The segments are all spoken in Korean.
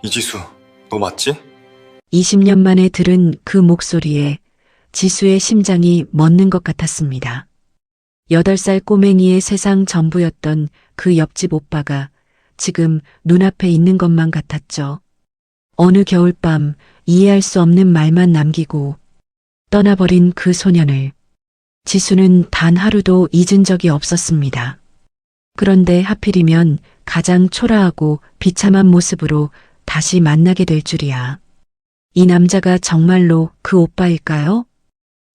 이지수, 너 맞지? 20년 만에 들은 그 목소리에 지수의 심장이 멎는 것 같았습니다. 8살 꼬맹이의 세상 전부였던 그 옆집 오빠가 지금 눈앞에 있는 것만 같았죠. 어느 겨울밤 이해할 수 없는 말만 남기고 떠나버린 그 소년을 지수는 단 하루도 잊은 적이 없었습니다. 그런데 하필이면 가장 초라하고 비참한 모습으로 다시 만나게 될 줄이야. 이 남자가 정말로 그 오빠일까요?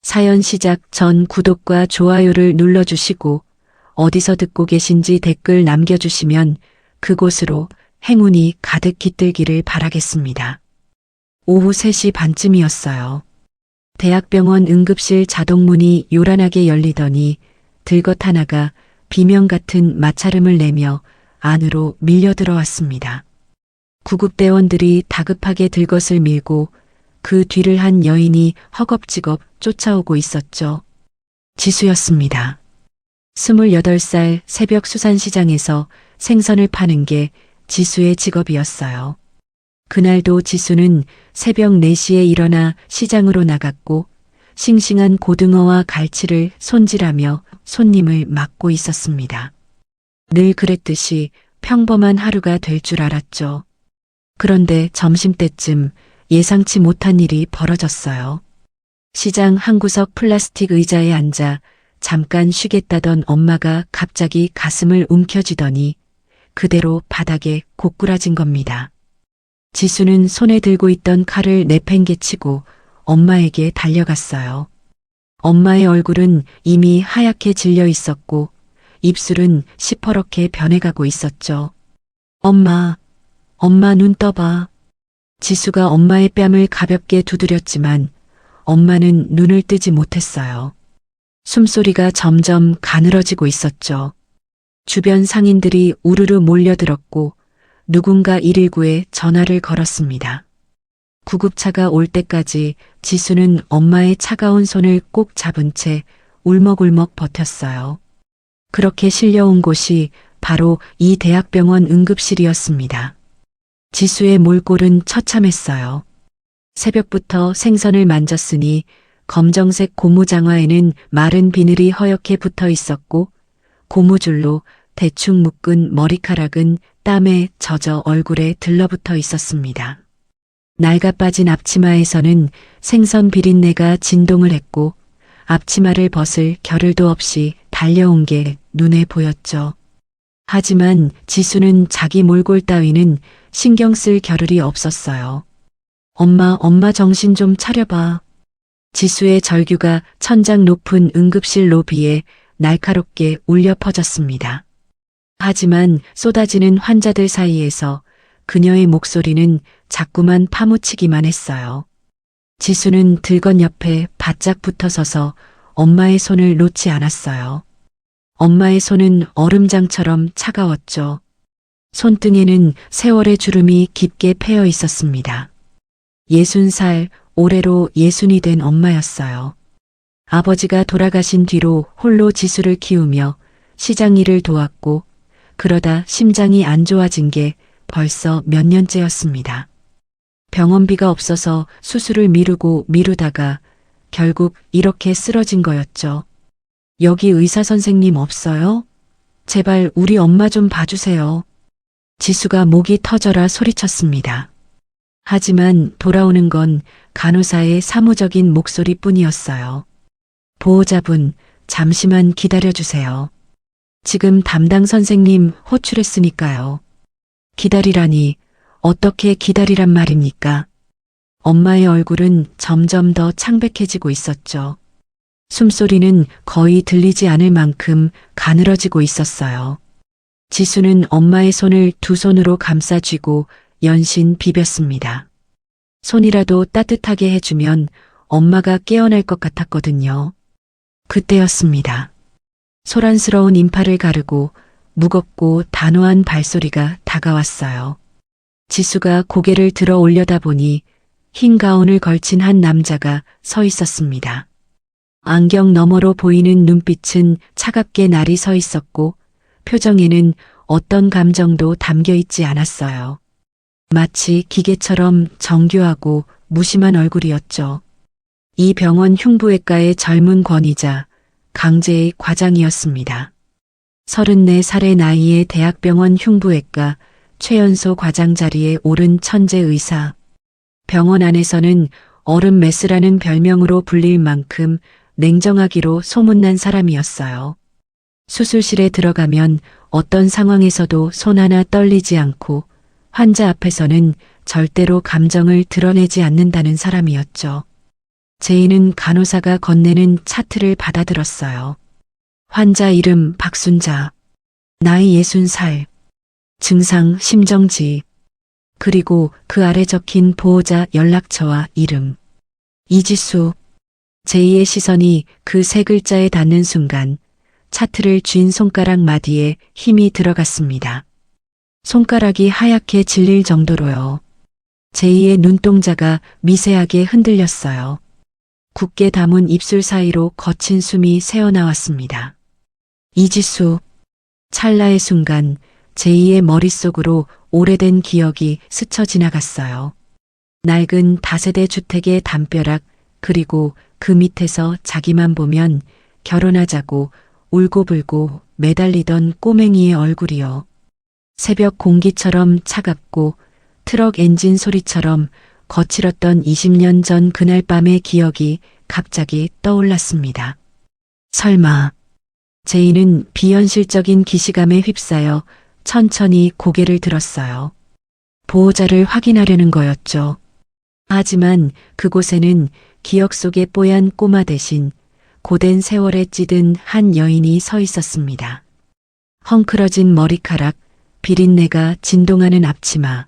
사연 시작 전 구독과 좋아요를 눌러주시고 어디서 듣고 계신지 댓글 남겨주시면 그곳으로 행운이 가득 깃들기를 바라겠습니다. 오후 3시 반쯤이었어요. 대학병원 응급실 자동문이 요란하게 열리더니 들것 하나가 비명 같은 마찰음을 내며 안으로 밀려 들어왔습니다. 구급대원들이 다급하게 들것을 밀고 그 뒤를 한 여인이 허겁지겁 쫓아오고 있었죠. 지수였습니다. 28살 새벽 수산시장에서 생선을 파는 게 지수의 직업이었어요. 그날도 지수는 새벽 4시에 일어나 시장으로 나갔고 싱싱한 고등어와 갈치를 손질하며 손님을 맞고 있었습니다. 늘 그랬듯이 평범한 하루가 될 줄 알았죠. 그런데 점심때쯤 예상치 못한 일이 벌어졌어요. 시장 한 구석 플라스틱 의자에 앉아 잠깐 쉬겠다던 엄마가 갑자기 가슴을 움켜쥐더니 그대로 바닥에 고꾸라진 겁니다. 지수는 손에 들고 있던 칼을 내팽개치고 엄마에게 달려갔어요. 엄마의 얼굴은 이미 하얗게 질려 있었고 입술은 시퍼렇게 변해가고 있었죠. 엄마 눈 떠봐. 지수가 엄마의 뺨을 가볍게 두드렸지만 엄마는 눈을 뜨지 못했어요. 숨소리가 점점 가늘어지고 있었죠. 주변 상인들이 우르르 몰려들었고 누군가 119에 전화를 걸었습니다. 구급차가 올 때까지 지수는 엄마의 차가운 손을 꼭 잡은 채 울먹울먹 버텼어요. 그렇게 실려온 곳이 바로 이 대학병원 응급실이었습니다. 지수의 몰골은 처참했어요. 새벽부터 생선을 만졌으니 검정색 고무장화에는 마른 비늘이 허옇게 붙어 있었고 고무줄로 대충 묶은 머리카락은 땀에 젖어 얼굴에 들러붙어 있었습니다. 낡아 빠진 앞치마에서는 생선 비린내가 진동을 했고 앞치마를 벗을 겨를도 없이 달려온 게 눈에 보였죠. 하지만 지수는 자기 몰골 따위는 신경 쓸 겨를이 없었어요. 엄마 정신 좀 차려봐. 지수의 절규가 천장 높은 응급실 로비에 날카롭게 울려 퍼졌습니다. 하지만 쏟아지는 환자들 사이에서 그녀의 목소리는 자꾸만 파묻히기만 했어요. 지수는 들건 옆에 바짝 붙어 서서 엄마의 손을 놓지 않았어요. 엄마의 손은 얼음장처럼 차가웠죠. 손등에는 세월의 주름이 깊게 패여 있었습니다. 60살, 올해로 60이 된 엄마였어요. 아버지가 돌아가신 뒤로 홀로 지수를 키우며 시장 일을 도왔고 그러다 심장이 안 좋아진 게 벌써 몇 년째였습니다. 병원비가 없어서 수술을 미루고 미루다가 결국 이렇게 쓰러진 거였죠. 여기 의사 선생님 없어요? 제발 우리 엄마 좀 봐주세요. 지수가 목이 터져라 소리쳤습니다. 하지만 돌아오는 건 간호사의 사무적인 목소리뿐이었어요. 보호자분, 잠시만 기다려주세요. 지금 담당 선생님 호출했으니까요. 기다리라니, 어떻게 기다리란 말입니까? 엄마의 얼굴은 점점 더 창백해지고 있었죠. 숨소리는 거의 들리지 않을 만큼 가늘어지고 있었어요. 지수는 엄마의 손을 두 손으로 감싸쥐고 연신 비볐습니다. 손이라도 따뜻하게 해주면 엄마가 깨어날 것 같았거든요. 그때였습니다. 소란스러운 인파를 가르고 무겁고 단호한 발소리가 다가왔어요. 지수가 고개를 들어 올려다보니 흰 가운을 걸친 한 남자가 서 있었습니다. 안경 너머로 보이는 눈빛은 차갑게 날이 서 있었고 표정에는 어떤 감정도 담겨 있지 않았어요. 마치 기계처럼 정교하고 무심한 얼굴이었죠. 이 병원 흉부외과의 젊은 권위자, 강재의 과장이었습니다. 34살의 나이에 대학병원 흉부외과 최연소 과장 자리에 오른 천재 의사. 병원 안에서는 얼음 메스라는 별명으로 불릴 만큼 냉정하기로 소문난 사람이었어요. 수술실에 들어가면 어떤 상황에서도 손 하나 떨리지 않고 환자 앞에서는 절대로 감정을 드러내지 않는다는 사람이었죠. 제이는 간호사가 건네는 차트를 받아들었어요. 환자 이름 박순자, 나이 60살, 증상 심정지, 그리고 그 아래 적힌 보호자 연락처와 이름. 이지수. 제이의 시선이 그 세 글자에 닿는 순간 차트를 쥔 손가락 마디에 힘이 들어갔습니다. 손가락이 하얗게 질릴 정도로요. 제이의 눈동자가 미세하게 흔들렸어요. 굳게 담은 입술 사이로 거친 숨이 새어나왔습니다. 이지수. 찰나의 순간 제이의 머릿속으로 오래된 기억이 스쳐 지나갔어요. 낡은 다세대 주택의 담벼락, 그리고 그 밑에서 자기만 보면 결혼하자고 울고불고 매달리던 꼬맹이의 얼굴이요. 새벽 공기처럼 차갑고 트럭 엔진 소리처럼 거칠었던 20년 전 그날 밤의 기억이 갑자기 떠올랐습니다. 설마. 제이는 비현실적인 기시감에 휩싸여 천천히 고개를 들었어요. 보호자를 확인하려는 거였죠. 하지만 그곳에는 기억 속의 뽀얀 꼬마 대신 고된 세월에 찌든 한 여인이 서 있었습니다. 헝클어진 머리카락, 비린내가 진동하는 앞치마,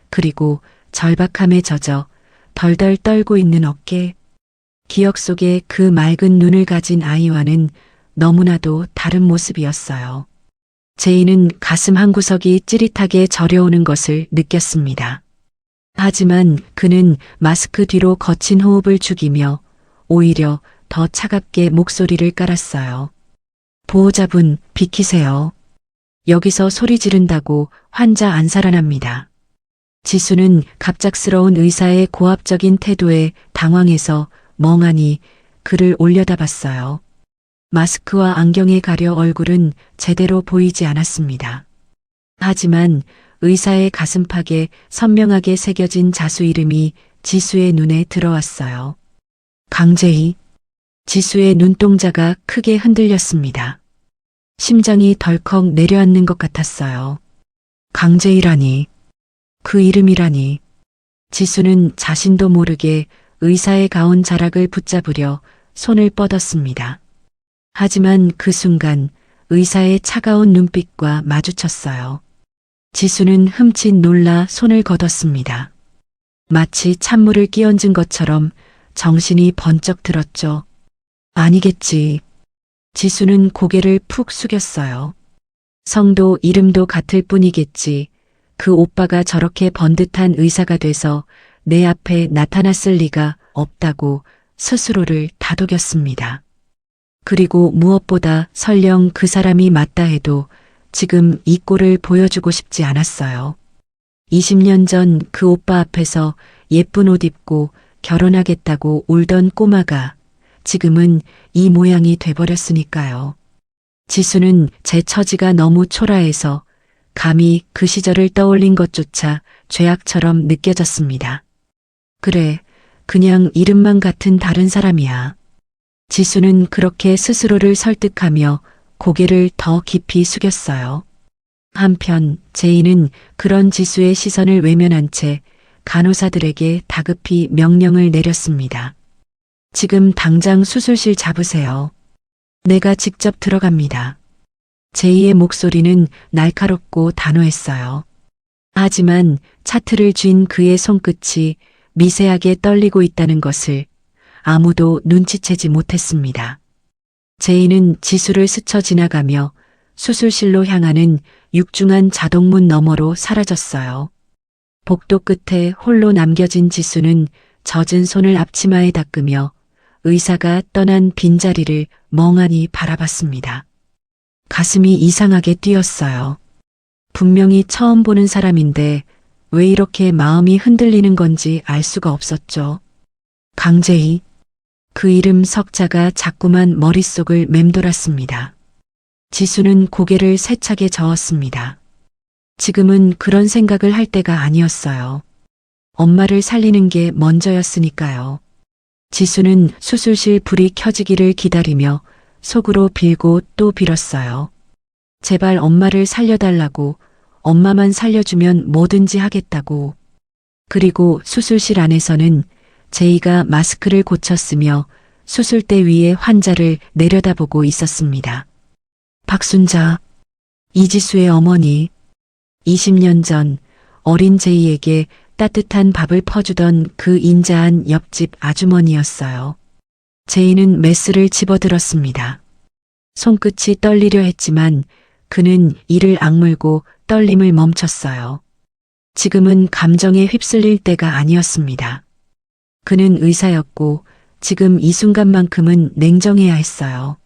그리고 절박함에 젖어 덜덜 떨고 있는 어깨. 기억 속에 그 맑은 눈을 가진 아이와는 너무나도 다른 모습이었어요. 제이는 가슴 한구석이 찌릿하게 저려오는 것을 느꼈습니다. 하지만 그는 마스크 뒤로 거친 호흡을 죽이며 오히려 더 차갑게 목소리를 깔았어요. 보호자분, 비키세요. 여기서 소리 지른다고 환자 안 살아납니다. 지수는 갑작스러운 의사의 고압적인 태도에 당황해서 멍하니 그를 올려다봤어요. 마스크와 안경에 가려 얼굴은 제대로 보이지 않았습니다. 하지만 의사의 가슴팍에 선명하게 새겨진 자수 이름이 지수의 눈에 들어왔어요. 강재희. 지수의 눈동자가 크게 흔들렸습니다. 심장이 덜컥 내려앉는 것 같았어요. 강재희라니. 그 이름이라니. 지수는 자신도 모르게 의사의 가운 자락을 붙잡으려 손을 뻗었습니다. 하지만 그 순간 의사의 차가운 눈빛과 마주쳤어요. 지수는 흠칫 놀라 손을 걷었습니다. 마치 찬물을 끼얹은 것처럼 정신이 번쩍 들었죠. 아니겠지. 지수는 고개를 푹 숙였어요. 성도 이름도 같을 뿐이겠지. 그 오빠가 저렇게 번듯한 의사가 돼서 내 앞에 나타났을 리가 없다고 스스로를 다독였습니다. 그리고 무엇보다 설령 그 사람이 맞다 해도 지금 이 꼴을 보여주고 싶지 않았어요. 20년 전 그 오빠 앞에서 예쁜 옷 입고 결혼하겠다고 울던 꼬마가 지금은 이 모양이 돼버렸으니까요. 지수는 제 처지가 너무 초라해서 감히 그 시절을 떠올린 것조차 죄악처럼 느껴졌습니다. 그래, 그냥 이름만 같은 다른 사람이야. 지수는 그렇게 스스로를 설득하며 고개를 더 깊이 숙였어요. 한편 제이는 그런 지수의 시선을 외면한 채 간호사들에게 다급히 명령을 내렸습니다. 지금 당장 수술실 잡으세요. 내가 직접 들어갑니다. 제이의 목소리는 날카롭고 단호했어요. 하지만 차트를 쥔 그의 손끝이 미세하게 떨리고 있다는 것을 아무도 눈치채지 못했습니다. 제이는 지수를 스쳐 지나가며 수술실로 향하는 육중한 자동문 너머로 사라졌어요. 복도 끝에 홀로 남겨진 지수는 젖은 손을 앞치마에 닦으며 의사가 떠난 빈자리를 멍하니 바라봤습니다. 가슴이 이상하게 뛰었어요. 분명히 처음 보는 사람인데 왜 이렇게 마음이 흔들리는 건지 알 수가 없었죠. 강재희. 그 이름 석자가 자꾸만 머릿속을 맴돌았습니다. 지수는 고개를 세차게 저었습니다. 지금은 그런 생각을 할 때가 아니었어요. 엄마를 살리는 게 먼저였으니까요. 지수는 수술실 불이 켜지기를 기다리며 속으로 빌고 또 빌었어요. 제발 엄마를 살려달라고, 엄마만 살려주면 뭐든지 하겠다고. 그리고 수술실 안에서는 제이가 마스크를 고쳤으며 수술대 위에 환자를 내려다보고 있었습니다. 박순자, 이지수의 어머니. 20년 전 어린 제이에게 따뜻한 밥을 퍼주던 그 인자한 옆집 아주머니였어요. 제이는 메스를 집어들었습니다. 손끝이 떨리려 했지만 그는 이를 악물고 떨림을 멈췄어요. 지금은 감정에 휩쓸릴 때가 아니었습니다. 그는 의사였고 지금 이 순간만큼은 냉정해야 했어요.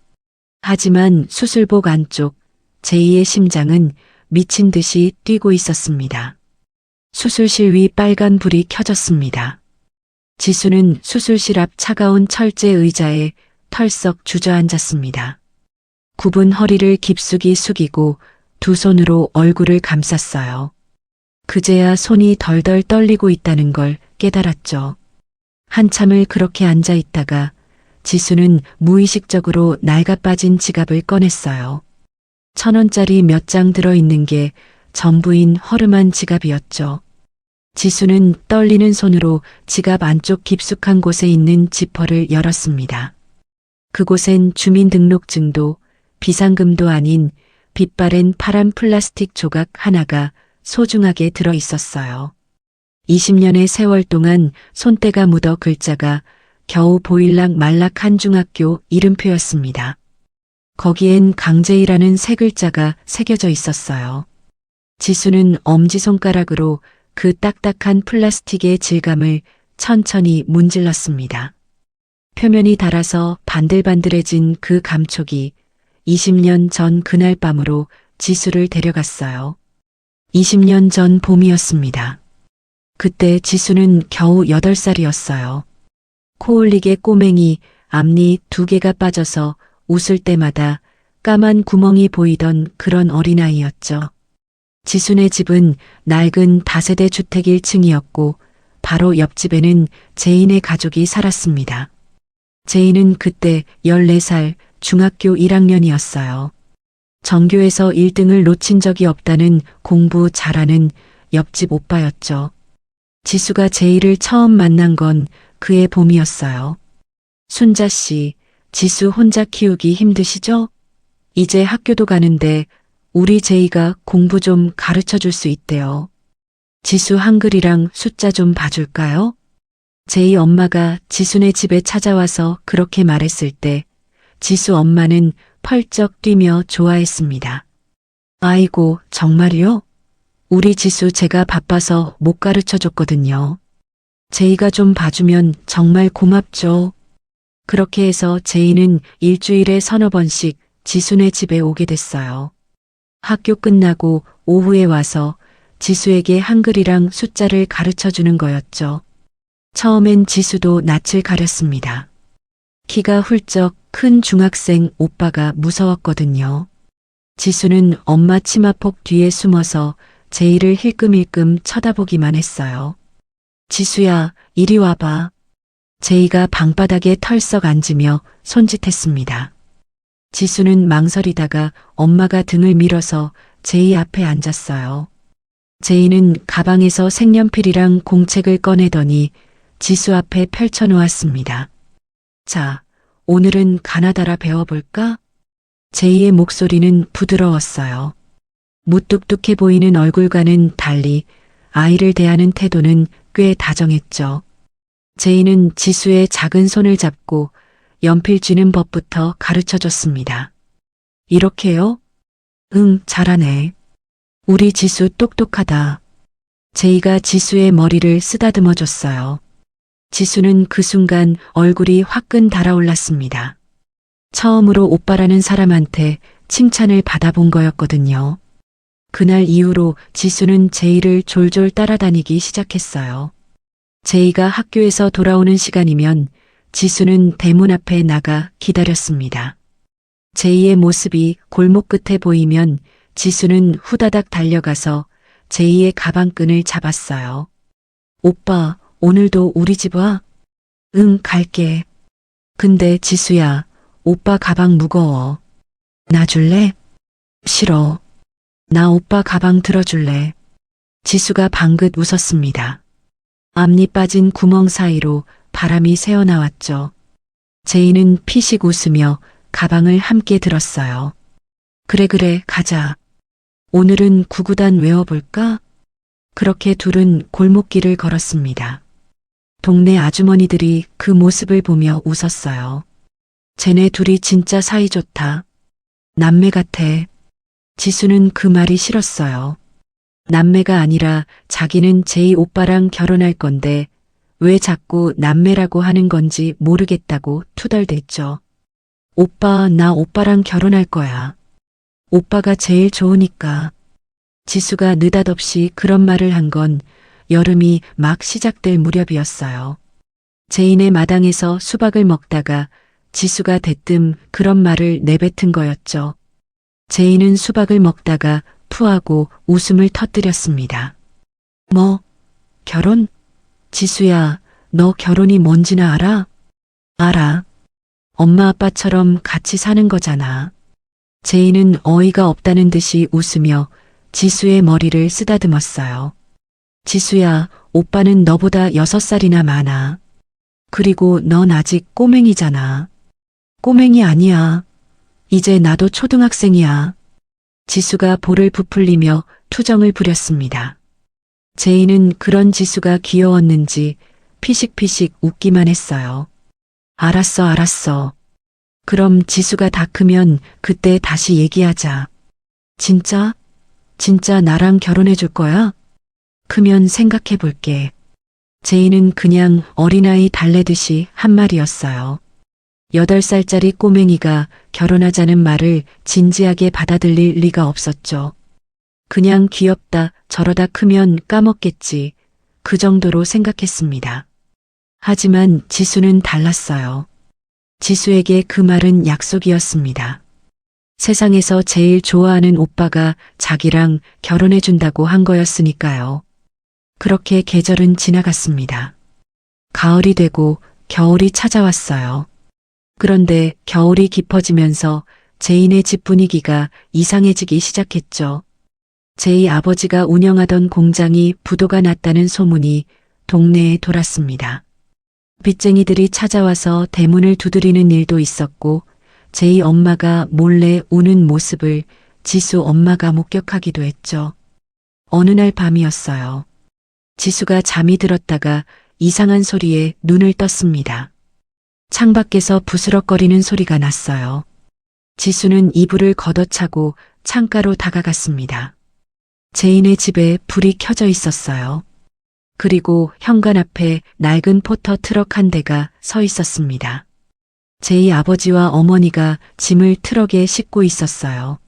하지만 수술복 안쪽 제이의 심장은 미친 듯이 뛰고 있었습니다. 수술실 위 빨간 불이 켜졌습니다. 지수는 수술실 앞 차가운 철제 의자에 털썩 주저앉았습니다. 굽은 허리를 깊숙이 숙이고 두 손으로 얼굴을 감쌌어요. 그제야 손이 덜덜 떨리고 있다는 걸 깨달았죠. 한참을 그렇게 앉아 있다가 지수는 무의식적으로 낡아 빠진 지갑을 꺼냈어요. 1,000원짜리 몇 장 들어있는 게 전부인 허름한 지갑이었죠. 지수는 떨리는 손으로 지갑 안쪽 깊숙한 곳에 있는 지퍼를 열었습니다. 그곳엔 주민등록증도 비상금도 아닌 빛바랜 파란 플라스틱 조각 하나가 소중하게 들어 있었어요. 20년의 세월 동안 손때가 묻어 글자가 겨우 보일락 말락 한 중학교 이름표였습니다. 거기엔 강재희라는 세 글자가 새겨져 있었어요. 지수는 엄지손가락으로 그 딱딱한 플라스틱의 질감을 천천히 문질렀습니다. 표면이 닳아서 반들반들해진 그 감촉이 20년 전 그날 밤으로 지수를 데려갔어요. 20년 전 봄이었습니다. 그때 지수는 겨우 8살이었어요. 코올리게 꼬맹이 앞니 2개가 빠져서 웃을 때마다 까만 구멍이 보이던 그런 어린아이였죠. 지수네 집은 낡은 다세대 주택 1층이었고 바로 옆집에는 제인의 가족이 살았습니다. 제인은 그때 14살 중학교 1학년이었어요. 전교에서 1등을 놓친 적이 없다는 공부 잘하는 옆집 오빠였죠. 지수가 제이를 처음 만난 건 그해 봄이었어요. 순자 씨, 지수 혼자 키우기 힘드시죠? 이제 학교도 가는데 우리 제이가 공부 좀 가르쳐 줄 수 있대요. 지수 한글이랑 숫자 좀 봐줄까요? 제이 엄마가 지수네 집에 찾아와서 그렇게 말했을 때 지수 엄마는 펄쩍 뛰며 좋아했습니다. 아이고, 정말이요? 우리 지수 제가 바빠서 못 가르쳐 줬거든요. 제이가 좀 봐주면 정말 고맙죠. 그렇게 해서 제이는 일주일에 3~4번씩 지수네 집에 오게 됐어요. 학교 끝나고 오후에 와서 지수에게 한글이랑 숫자를 가르쳐 주는 거였죠. 처음엔 지수도 낯을 가렸습니다. 키가 훌쩍 큰 중학생 오빠가 무서웠거든요. 지수는 엄마 치마폭 뒤에 숨어서 제이를 힐끔힐끔 쳐다보기만 했어요. 지수야, 이리 와봐. 제이가 방바닥에 털썩 앉으며 손짓했습니다. 지수는 망설이다가 엄마가 등을 밀어서 제이 앞에 앉았어요. 제이는 가방에서 색연필이랑 공책을 꺼내더니 지수 앞에 펼쳐놓았습니다. 자, 오늘은 가나다라 배워볼까? 제이의 목소리는 부드러웠어요. 무뚝뚝해 보이는 얼굴과는 달리 아이를 대하는 태도는 꽤 다정했죠. 제이는 지수의 작은 손을 잡고 연필 쥐는 법부터 가르쳐줬습니다. 이렇게요? 응, 잘하네. 우리 지수 똑똑하다. 제이가 지수의 머리를 쓰다듬어 줬어요. 지수는 그 순간 얼굴이 화끈 달아올랐습니다. 처음으로 오빠라는 사람한테 칭찬을 받아본 거였거든요. 그날 이후로 지수는 제이를 졸졸 따라다니기 시작했어요. 제이가 학교에서 돌아오는 시간이면 지수는 대문 앞에 나가 기다렸습니다. 제이의 모습이 골목 끝에 보이면 지수는 후다닥 달려가서 제이의 가방끈을 잡았어요. 오빠, 오늘도 우리 집 와? 응, 갈게. 근데 지수야, 오빠 가방 무거워. 나 줄래? 싫어. 나 오빠 가방 들어줄래. 지수가 방긋 웃었습니다. 앞니 빠진 구멍 사이로 바람이 새어나왔죠. 제이는 피식 웃으며 가방을 함께 들었어요. 그래, 가자. 오늘은 구구단 외워볼까? 그렇게 둘은 골목길을 걸었습니다. 동네 아주머니들이 그 모습을 보며 웃었어요. 쟤네 둘이 진짜 사이 좋다. 남매 같아. 지수는 그 말이 싫었어요. 남매가 아니라 자기는 제이 오빠랑 결혼할 건데 왜 자꾸 남매라고 하는 건지 모르겠다고 투덜댔죠. 오빠, 나 오빠랑 결혼할 거야. 오빠가 제일 좋으니까. 지수가 느닷없이 그런 말을 한 건 여름이 막 시작될 무렵이었어요. 제인의 마당에서 수박을 먹다가 지수가 대뜸 그런 말을 내뱉은 거였죠. 제인은 수박을 먹다가 푸하고 웃음을 터뜨렸습니다. 뭐? 결혼? 지수야, 너 결혼이 뭔지나 알아? 알아. 엄마 아빠처럼 같이 사는 거잖아. 제인은 어이가 없다는 듯이 웃으며 지수의 머리를 쓰다듬었어요. 지수야, 오빠는 너보다 6살이나 많아. 그리고 넌 아직 꼬맹이잖아. 꼬맹이 아니야. 이제 나도 초등학생이야. 지수가 볼을 부풀리며 투정을 부렸습니다. 제이는 그런 지수가 귀여웠는지 피식피식 웃기만 했어요. 알았어. 그럼 지수가 다 크면 그때 다시 얘기하자. 진짜? 진짜 나랑 결혼해 줄 거야? 크면 생각해 볼게. 제이는 그냥 어린아이 달래듯이 한 말이었어요. 8살짜리 꼬맹이가 결혼하자는 말을 진지하게 받아들일 리가 없었죠. 그냥 귀엽다, 저러다 크면 까먹겠지. 그 정도로 생각했습니다. 하지만 지수는 달랐어요. 지수에게 그 말은 약속이었습니다. 세상에서 제일 좋아하는 오빠가 자기랑 결혼해준다고 한 거였으니까요. 그렇게 계절은 지나갔습니다. 가을이 되고 겨울이 찾아왔어요. 그런데 겨울이 깊어지면서 제인의 집 분위기가 이상해지기 시작했죠. 제이 아버지가 운영하던 공장이 부도가 났다는 소문이 동네에 돌았습니다. 빚쟁이들이 찾아와서 대문을 두드리는 일도 있었고 제이 엄마가 몰래 우는 모습을 지수 엄마가 목격하기도 했죠. 어느 날 밤이었어요. 지수가 잠이 들었다가 이상한 소리에 눈을 떴습니다. 창밖에서 부스럭거리는 소리가 났어요. 지수는 이불을 걷어차고 창가로 다가갔습니다. 제인의 집에 불이 켜져 있었어요. 그리고 현관 앞에 낡은 포터 트럭 한 대가 서 있었습니다. 제이 아버지와 어머니가 짐을 트럭에 싣고 있었어요.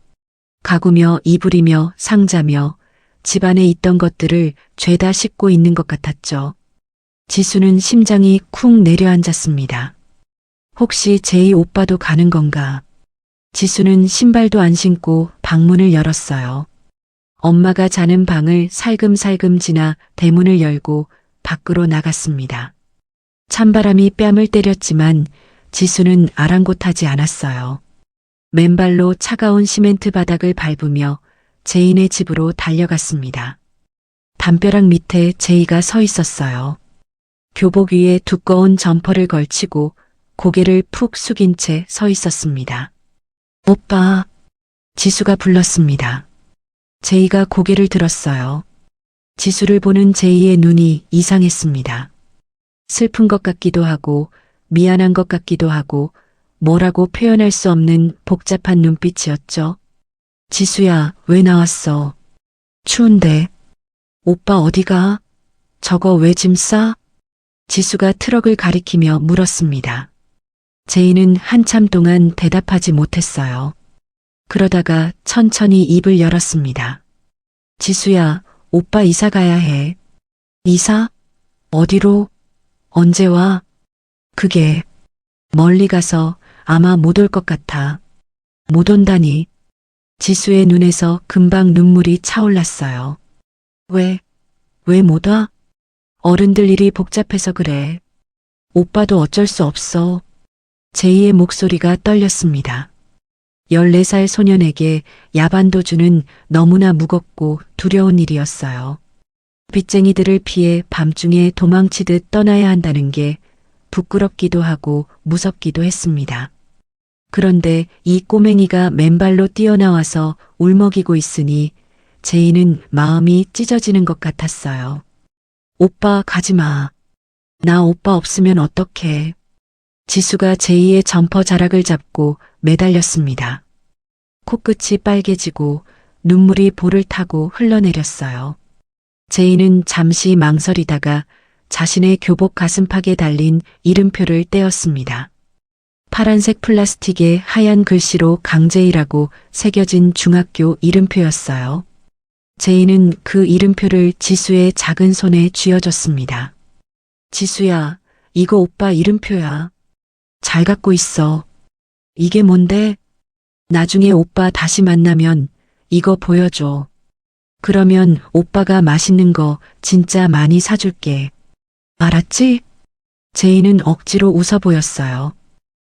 가구며 이불이며 상자며 집안에 있던 것들을 죄다 싣고 있는 것 같았죠. 지수는 심장이 쿵 내려앉았습니다. 혹시 제이 오빠도 가는 건가? 지수는 신발도 안 신고 방문을 열었어요. 엄마가 자는 방을 살금살금 지나 대문을 열고 밖으로 나갔습니다. 찬바람이 뺨을 때렸지만 지수는 아랑곳하지 않았어요. 맨발로 차가운 시멘트 바닥을 밟으며 제인의 집으로 달려갔습니다. 담벼락 밑에 제이가 서 있었어요. 교복 위에 두꺼운 점퍼를 걸치고 고개를 푹 숙인 채 서 있었습니다. 오빠, 지수가 불렀습니다. 제이가 고개를 들었어요. 지수를 보는 제이의 눈이 이상했습니다. 슬픈 것 같기도 하고 미안한 것 같기도 하고 뭐라고 표현할 수 없는 복잡한 눈빛이었죠. 지수야, 왜 나왔어? 추운데. 오빠 어디가? 저거 왜 짐 싸? 지수가 트럭을 가리키며 물었습니다. 제이는 한참 동안 대답하지 못했어요. 그러다가 천천히 입을 열었습니다. 지수야, 오빠 이사 가야 해. 이사? 어디로? 언제 와? 그게 멀리 가서 아마 못 올 것 같아. 못 온다니. 지수의 눈에서 금방 눈물이 차올랐어요. 왜 못 와? 어른들 일이 복잡해서 그래. 오빠도 어쩔 수 없어. 제이의 목소리가 떨렸습니다. 14살 소년에게 야반도주는 너무나 무겁고 두려운 일이었어요. 빚쟁이들을 피해 밤중에 도망치듯 떠나야 한다는 게 부끄럽기도 하고 무섭기도 했습니다. 그런데 이 꼬맹이가 맨발로 뛰어나와서 울먹이고 있으니 제이는 마음이 찢어지는 것 같았어요. 오빠 가지 마. 나 오빠 없으면 어떡해. 지수가 제이의 점퍼 자락을 잡고 매달렸습니다. 코끝이 빨개지고 눈물이 볼을 타고 흘러내렸어요. 제이는 잠시 망설이다가 자신의 교복 가슴팍에 달린 이름표를 떼었습니다. 파란색 플라스틱에 하얀 글씨로 강제이라고 새겨진 중학교 이름표였어요. 제이는 그 이름표를 지수의 작은 손에 쥐어줬습니다. 지수야, 이거 오빠 이름표야. 잘 갖고 있어. 이게 뭔데? 나중에 오빠 다시 만나면 이거 보여줘. 그러면 오빠가 맛있는 거 진짜 많이 사줄게. 알았지? 제이는 억지로 웃어 보였어요.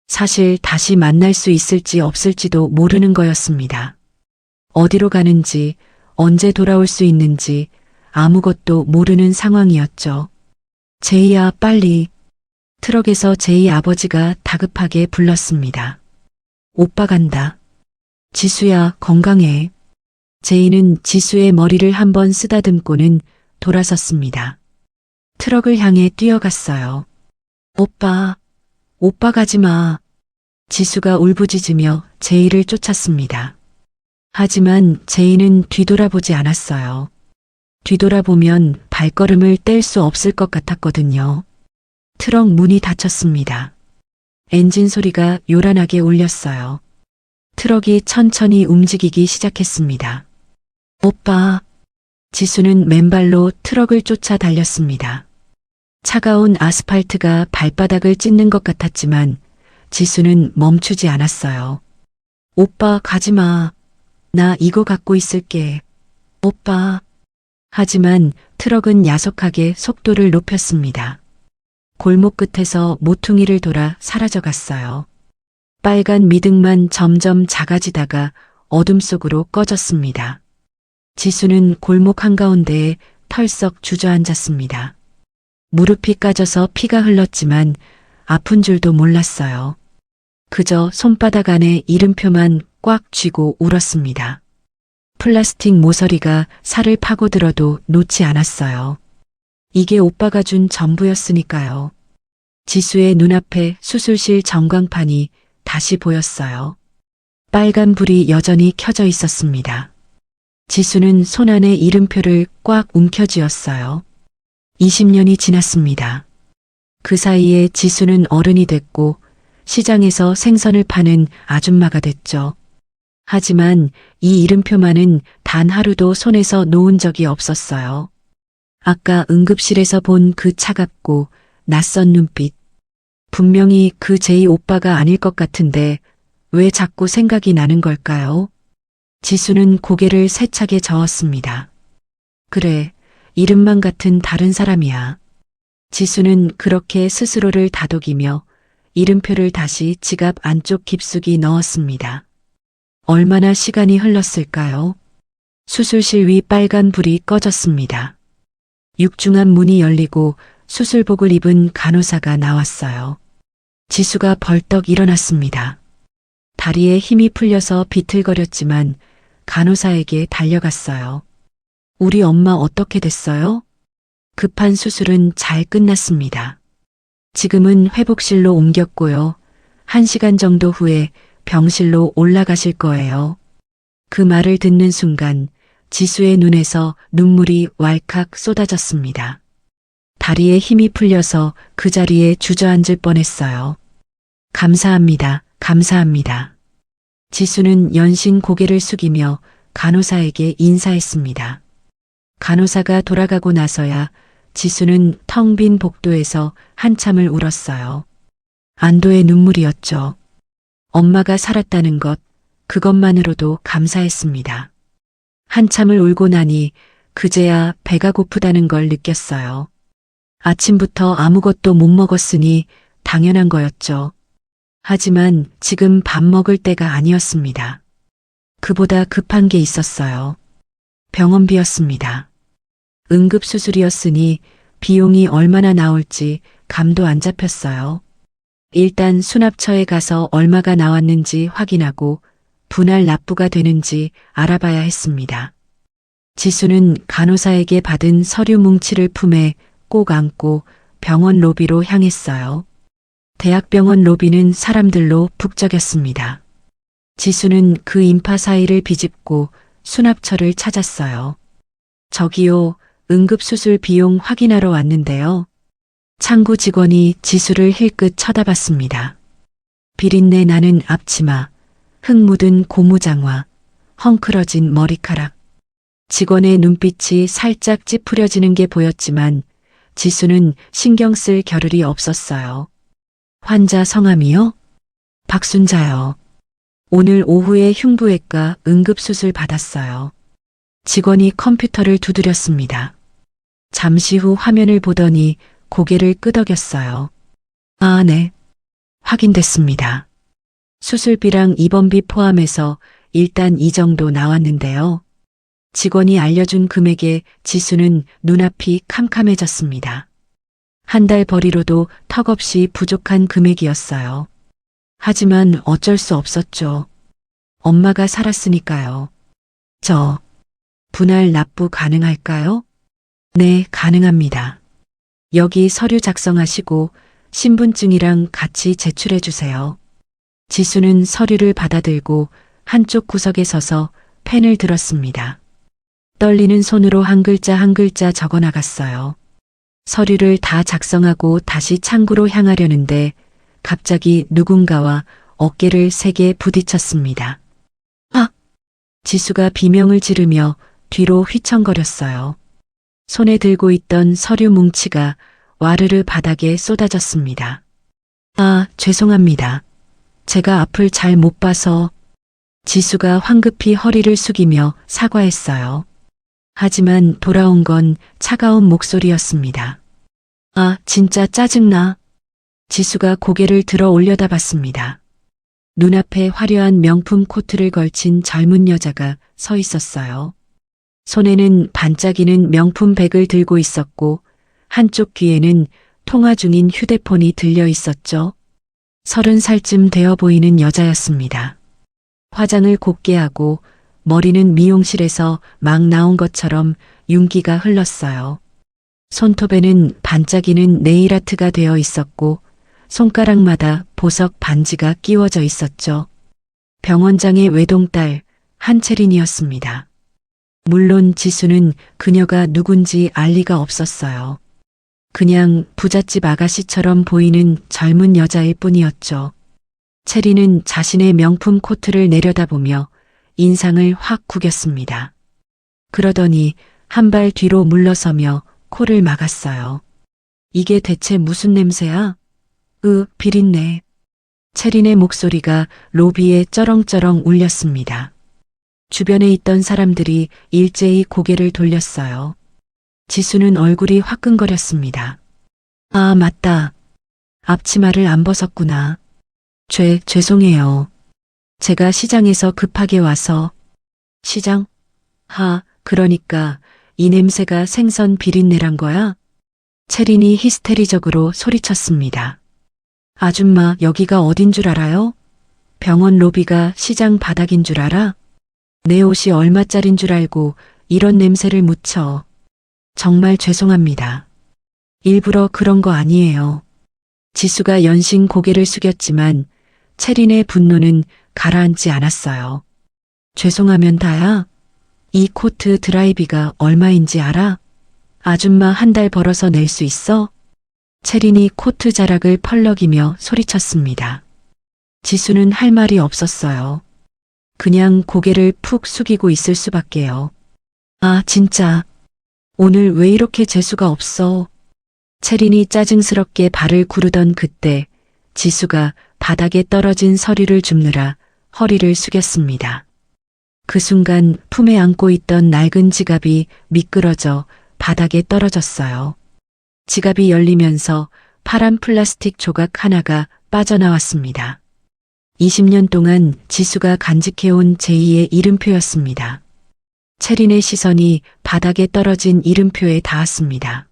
사실 다시 만날 수 있을지 없을지도 모르는 거였습니다. 어디로 가는지, 언제 돌아올 수 있는지 아무것도 모르는 상황이었죠. 제이야, 빨리. 트럭에서 제이 아버지가 다급하게 불렀습니다. 오빠 간다. 지수야, 건강해. 제이는 지수의 머리를 한번 쓰다듬고는 돌아섰습니다. 트럭을 향해 뛰어갔어요. 오빠 가지 마. 지수가 울부짖으며 제이를 쫓았습니다. 하지만 제이는 뒤돌아보지 않았어요. 뒤돌아보면 발걸음을 뗄 수 없을 것 같았거든요. 트럭 문이 닫혔습니다. 엔진 소리가 요란하게 울렸어요. 트럭이 천천히 움직이기 시작했습니다. 오빠. 지수는 맨발로 트럭을 쫓아 달렸습니다. 차가운 아스팔트가 발바닥을 찢는 것 같았지만 지수는 멈추지 않았어요. 오빠 가지 마. 나 이거 갖고 있을게. 오빠. 하지만 트럭은 야속하게 속도를 높였습니다. 골목 끝에서 모퉁이를 돌아 사라져갔어요. 빨간 미등만 점점 작아지다가 어둠 속으로 꺼졌습니다. 지수는 골목 한가운데에 털썩 주저앉았습니다. 무릎이 까져서 피가 흘렀지만 아픈 줄도 몰랐어요. 그저 손바닥 안에 이름표만 꽉 쥐고 울었습니다. 플라스틱 모서리가 살을 파고들어도 놓지 않았어요. 이게 오빠가 준 전부였으니까요. 지수의 눈앞에 수술실 전광판이 다시 보였어요. 빨간 불이 여전히 켜져 있었습니다. 지수는 손 안에 이름표를 꽉 움켜쥐었어요. 20년이 지났습니다. 그 사이에 지수는 어른이 됐고 시장에서 생선을 파는 아줌마가 됐죠. 하지만 이 이름표만은 단 하루도 손에서 놓은 적이 없었어요. 아까 응급실에서 본 그 차갑고 낯선 눈빛. 분명히 그 제이 오빠가 아닐 것 같은데 왜 자꾸 생각이 나는 걸까요? 지수는 고개를 세차게 저었습니다. 그래, 이름만 같은 다른 사람이야. 지수는 그렇게 스스로를 다독이며 이름표를 다시 지갑 안쪽 깊숙이 넣었습니다. 얼마나 시간이 흘렀을까요? 수술실 위 빨간 불이 꺼졌습니다. 육중한 문이 열리고 수술복을 입은 간호사가 나왔어요. 지수가 벌떡 일어났습니다. 다리에 힘이 풀려서 비틀거렸지만 간호사에게 달려갔어요. 우리 엄마 어떻게 됐어요? 급한 수술은 잘 끝났습니다. 지금은 회복실로 옮겼고요. 1시간 정도 후에 병실로 올라가실 거예요. 그 말을 듣는 순간 지수의 눈에서 눈물이 왈칵 쏟아졌습니다. 다리에 힘이 풀려서 그 자리에 주저앉을 뻔했어요. 감사합니다. 감사합니다. 지수는 연신 고개를 숙이며 간호사에게 인사했습니다. 간호사가 돌아가고 나서야 지수는 텅 빈 복도에서 한참을 울었어요. 안도의 눈물이었죠. 엄마가 살았다는 것, 그것만으로도 감사했습니다. 한참을 울고 나니 그제야 배가 고프다는 걸 느꼈어요. 아침부터 아무것도 못 먹었으니 당연한 거였죠. 하지만 지금 밥 먹을 때가 아니었습니다. 그보다 급한 게 있었어요. 병원비였습니다. 응급수술이었으니 비용이 얼마나 나올지 감도 안 잡혔어요. 일단 수납처에 가서 얼마가 나왔는지 확인하고 분할 납부가 되는지 알아봐야 했습니다. 지수는 간호사에게 받은 서류 뭉치를 품에 꼭 안고 병원 로비로 향했어요. 대학병원 로비는 사람들로 북적였습니다. 지수는 그 인파 사이를 비집고 수납처를 찾았어요. 저기요, 응급수술 비용 확인하러 왔는데요. 창구 직원이 지수를 힐끗 쳐다봤습니다. 비린내 나는 앞치마, 흙 묻은 고무장화, 헝클어진 머리카락. 직원의 눈빛이 살짝 찌푸려지는 게 보였지만 지수는 신경 쓸 겨를이 없었어요. 환자 성함이요? 박순자요. 오늘 오후에 흉부외과 응급수술 받았어요. 직원이 컴퓨터를 두드렸습니다. 잠시 후 화면을 보더니 고개를 끄덕였어요. 아, 네. 확인됐습니다. 수술비랑 입원비 포함해서 일단 이 정도 나왔는데요. 직원이 알려준 금액에 지수는 눈앞이 캄캄해졌습니다. 한 달 벌이로도 턱없이 부족한 금액이었어요. 하지만 어쩔 수 없었죠. 엄마가 살았으니까요. 저, 분할 납부 가능할까요? 네, 가능합니다. 여기 서류 작성하시고 신분증이랑 같이 제출해 주세요. 지수는 서류를 받아들고 한쪽 구석에 서서 펜을 들었습니다. 떨리는 손으로 한 글자 한 글자 적어 나갔어요. 서류를 다 작성하고 다시 창구로 향하려는데 갑자기 누군가와 어깨를 세게 부딪혔습니다. 아! 지수가 비명을 지르며 뒤로 휘청거렸어요. 손에 들고 있던 서류 뭉치가 와르르 바닥에 쏟아졌습니다. 아, 죄송합니다. 제가 앞을 잘 못 봐서. 지수가 황급히 허리를 숙이며 사과했어요. 하지만 돌아온 건 차가운 목소리였습니다. 아, 진짜 짜증나. 지수가 고개를 들어 올려다봤습니다. 눈앞에 화려한 명품 코트를 걸친 젊은 여자가 서 있었어요. 손에는 반짝이는 명품 백을 들고 있었고 한쪽 귀에는 통화 중인 휴대폰이 들려 있었죠. 30살쯤 되어 보이는 여자였습니다. 화장을 곱게 하고 머리는 미용실에서 막 나온 것처럼 윤기가 흘렀어요. 손톱에는 반짝이는 네일아트가 되어 있었고 손가락마다 보석 반지가 끼워져 있었죠. 병원장의 외동딸 한채린이었습니다. 물론 지수는 그녀가 누군지 알 리가 없었어요. 그냥 부잣집 아가씨처럼 보이는 젊은 여자일 뿐이었죠. 채린은 자신의 명품 코트를 내려다보며 인상을 확 구겼습니다. 그러더니 한 발 뒤로 물러서며 코를 막았어요. 이게 대체 무슨 냄새야? 비린내. 채린의 목소리가 로비에 쩌렁쩌렁 울렸습니다. 주변에 있던 사람들이 일제히 고개를 돌렸어요. 지수는 얼굴이 화끈거렸습니다. 아, 맞다. 앞치마를 안 벗었구나. 죄송해요. 제가 시장에서 급하게 와서. 시장? 그러니까 이 냄새가 생선 비린내란 거야? 채린이 히스테리적으로 소리쳤습니다. 아줌마, 여기가 어딘 줄 알아요? 병원 로비가 시장 바닥인 줄 알아? 내 옷이 얼마짜린 줄 알고 이런 냄새를 묻혀. 정말 죄송합니다. 일부러 그런 거 아니에요. 지수가 연신 고개를 숙였지만 채린의 분노는 가라앉지 않았어요. 죄송하면 다야? 이 코트 드라이비가 얼마인지 알아? 아줌마 한 달 벌어서 낼 수 있어? 채린이 코트 자락을 펄럭이며 소리쳤습니다. 지수는 할 말이 없었어요. 그냥 고개를 푹 숙이고 있을 수밖에요. 아, 진짜. 오늘 왜 이렇게 재수가 없어? 채린이 짜증스럽게 발을 구르던 그때 지수가 바닥에 떨어진 서류를 줍느라 허리를 숙였습니다. 그 순간 품에 안고 있던 낡은 지갑이 미끄러져 바닥에 떨어졌어요. 지갑이 열리면서 파란 플라스틱 조각 하나가 빠져나왔습니다. 20년 동안 지수가 간직해온 제2의 이름표였습니다. 채린의 시선이 바닥에 떨어진 이름표에 닿았습니다.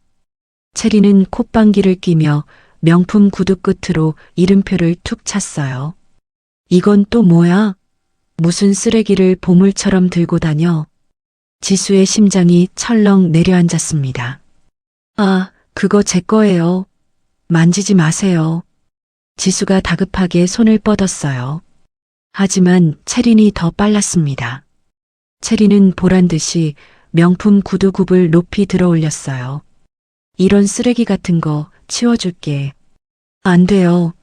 채린은 콧방귀를 뀌며 명품 구두 끝으로 이름표를 툭 찼어요. 이건 또 뭐야? 무슨 쓰레기를 보물처럼 들고 다녀? 지수의 심장이 철렁 내려앉았습니다. 아, 그거 제 거예요. 만지지 마세요. 지수가 다급하게 손을 뻗었어요. 하지만 채린이 더 빨랐습니다. 채린은 보란 듯이 명품 구두굽을 높이 들어 올렸어요. 이런 쓰레기 같은 거 치워줄게. 안 돼요.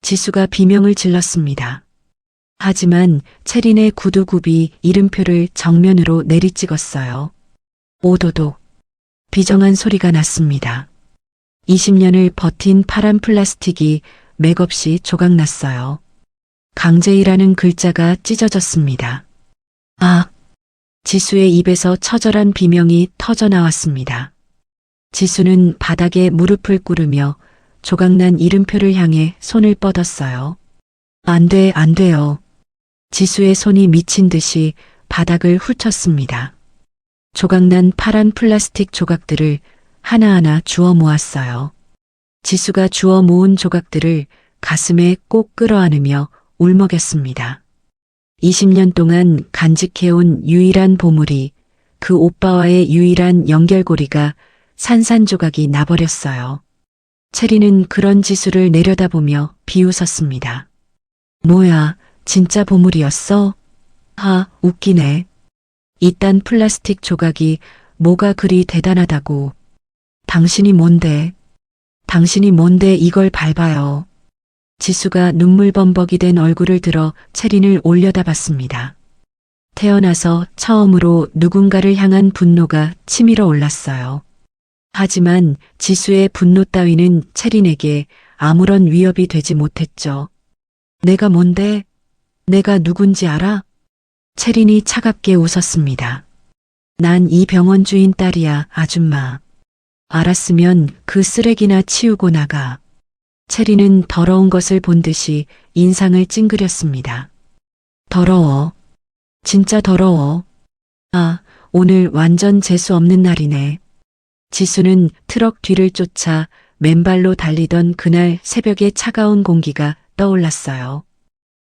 지수가 비명을 질렀습니다. 하지만 채린의 구두굽이 이름표를 정면으로 내리찍었어요. 오도독. 비정한 소리가 났습니다. 20년을 버틴 파란 플라스틱이 맥없이 조각났어요. 강제이라는 글자가 찢어졌습니다. 아! 지수의 입에서 처절한 비명이 터져 나왔습니다. 지수는 바닥에 무릎을 꿇으며 조각난 이름표를 향해 손을 뻗었어요. 안 돼, 안 돼요. 지수의 손이 미친 듯이 바닥을 훑었습니다. 조각난 파란 플라스틱 조각들을 하나하나 주워 모았어요. 지수가 주워 모은 조각들을 가슴에 꼭 끌어안으며 울먹였습니다. 20년 동안 간직해온 유일한 보물이 그 오빠와의 유일한 연결고리가 산산조각이 나버렸어요. 채린은 그런 지수를 내려다보며 비웃었습니다. 뭐야, 진짜 보물이었어? 하, 웃기네. 이딴 플라스틱 조각이 뭐가 그리 대단하다고. 당신이 뭔데? 당신이 뭔데 이걸 밟아요. 지수가 눈물범벅이 된 얼굴을 들어 채린을 올려다봤습니다. 태어나서 처음으로 누군가를 향한 분노가 치밀어 올랐어요. 하지만 지수의 분노 따위는 채린에게 아무런 위협이 되지 못했죠. 내가 뭔데? 내가 누군지 알아? 채린이 차갑게 웃었습니다. 난 이 병원 주인 딸이야, 아줌마. 알았으면 그 쓰레기나 치우고 나가. 채린은 더러운 것을 본 듯이 인상을 찡그렸습니다. 더러워. 진짜 더러워. 아, 오늘 완전 재수 없는 날이네. 지수는 트럭 뒤를 쫓아 맨발로 달리던 그날 새벽의 차가운 공기가 떠올랐어요.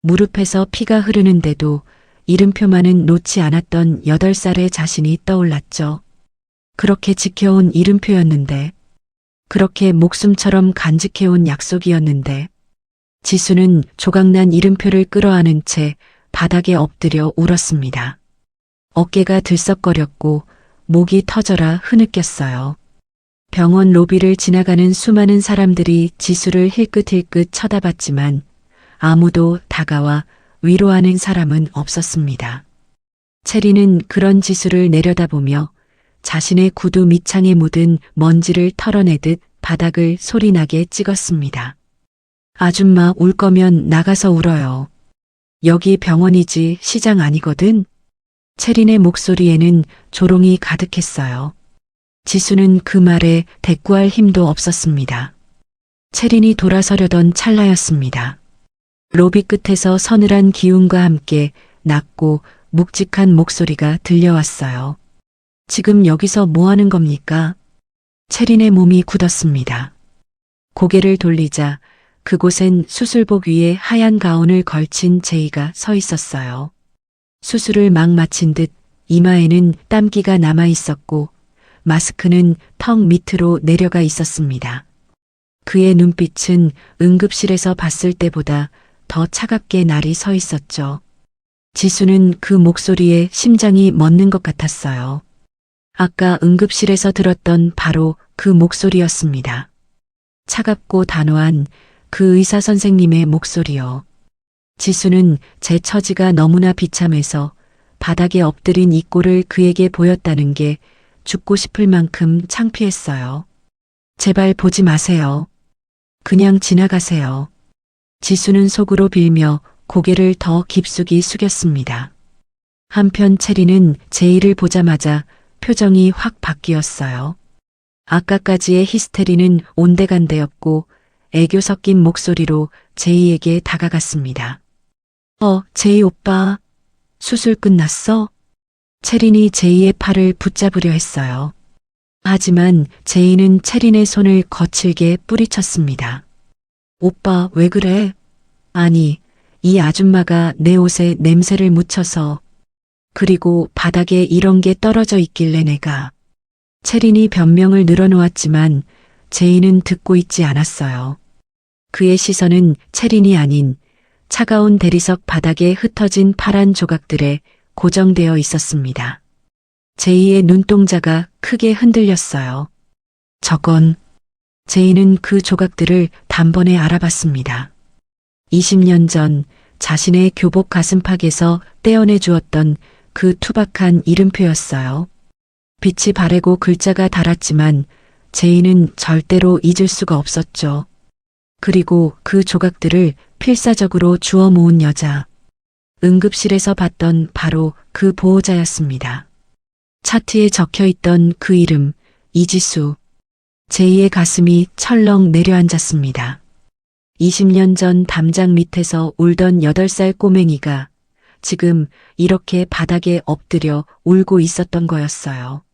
무릎에서 피가 흐르는데도 이름표만은 놓지 않았던 8살의 자신이 떠올랐죠. 그렇게 지켜온 이름표였는데, 그렇게 목숨처럼 간직해온 약속이었는데, 지수는 조각난 이름표를 끌어안은 채 바닥에 엎드려 울었습니다. 어깨가 들썩거렸고 목이 터져라 흐느꼈어요. 병원 로비를 지나가는 수많은 사람들이 지수를 힐끗힐끗 쳐다봤지만 아무도 다가와 위로하는 사람은 없었습니다. 채린은 그런 지수를 내려다보며 자신의 구두 밑창에 묻은 먼지를 털어내듯 바닥을 소리나게 찍었습니다. 아줌마 울 거면 나가서 울어요. 여기 병원이지 시장 아니거든. 채린의 목소리에는 조롱이 가득했어요. 지수는 그 말에 대꾸할 힘도 없었습니다. 채린이 돌아서려던 찰나였습니다. 로비 끝에서 서늘한 기운과 함께 낮고 묵직한 목소리가 들려왔어요. 지금 여기서 뭐 하는 겁니까? 채린의 몸이 굳었습니다. 고개를 돌리자 그곳엔 수술복 위에 하얀 가운을 걸친 제이가 서 있었어요. 수술을 막 마친 듯 이마에는 땀기가 남아 있었고 마스크는 턱 밑으로 내려가 있었습니다. 그의 눈빛은 응급실에서 봤을 때보다 더 차갑게 날이 서 있었죠. 지수는 그 목소리에 심장이 멎는 것 같았어요. 아까 응급실에서 들었던 바로 그 목소리였습니다. 차갑고 단호한 그 의사 선생님의 목소리요. 지수는 제 처지가 너무나 비참해서 바닥에 엎드린 이 꼴을 그에게 보였다는 게 죽고 싶을 만큼 창피했어요. 제발 보지 마세요. 그냥 지나가세요. 지수는 속으로 빌며 고개를 더 깊숙이 숙였습니다. 한편 체리는 제이를 보자마자 표정이 확 바뀌었어요. 아까까지의 히스테리는 온데간데였고 애교 섞인 목소리로 제이에게 다가갔습니다. 제이 오빠, 수술 끝났어? 체린이 제이의 팔을 붙잡으려 했어요. 하지만 제이는 체린의 손을 거칠게 뿌리쳤습니다. 오빠, 왜 그래? 아니, 이 아줌마가 내 옷에 냄새를 묻혀서. 그리고 바닥에 이런 게 떨어져 있길래 내가. 체린이 변명을 늘어놓았지만 제이는 듣고 있지 않았어요. 그의 시선은 체린이 아닌 차가운 대리석 바닥에 흩어진 파란 조각들에 고정되어 있었습니다. 제이의 눈동자가 크게 흔들렸어요. 저건. 제이는 그 조각들을 단번에 알아봤습니다. 20년 전 자신의 교복 가슴팍에서 떼어내 주었던 그 투박한 이름표였어요. 빛이 바래고 글자가 달았지만 제이는 절대로 잊을 수가 없었죠. 그리고 그 조각들을 필사적으로 주워 모은 여자. 응급실에서 봤던 바로 그 보호자였습니다. 차트에 적혀 있던 그 이름, 이지수. 제이의 가슴이 철렁 내려앉았습니다. 20년 전 담장 밑에서 울던 8살 꼬맹이가 지금 이렇게 바닥에 엎드려 울고 있었던 거였어요.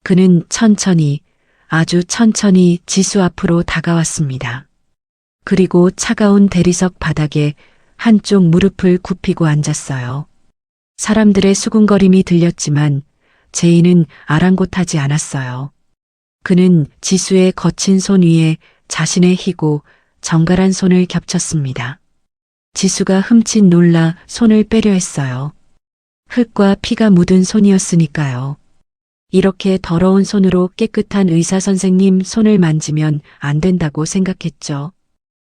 그는 천천히, 아주 천천히 지수 앞으로 다가왔습니다. 그리고 차가운 대리석 바닥에 한쪽 무릎을 굽히고 앉았어요. 사람들의 수군거림이 들렸지만 제이는 아랑곳하지 않았어요. 그는 지수의 거친 손 위에 자신의 희고 정갈한 손을 겹쳤습니다. 지수가 흠칫 놀라 손을 빼려 했어요. 흙과 피가 묻은 손이었으니까요. 이렇게 더러운 손으로 깨끗한 의사 선생님 손을 만지면 안 된다고 생각했죠.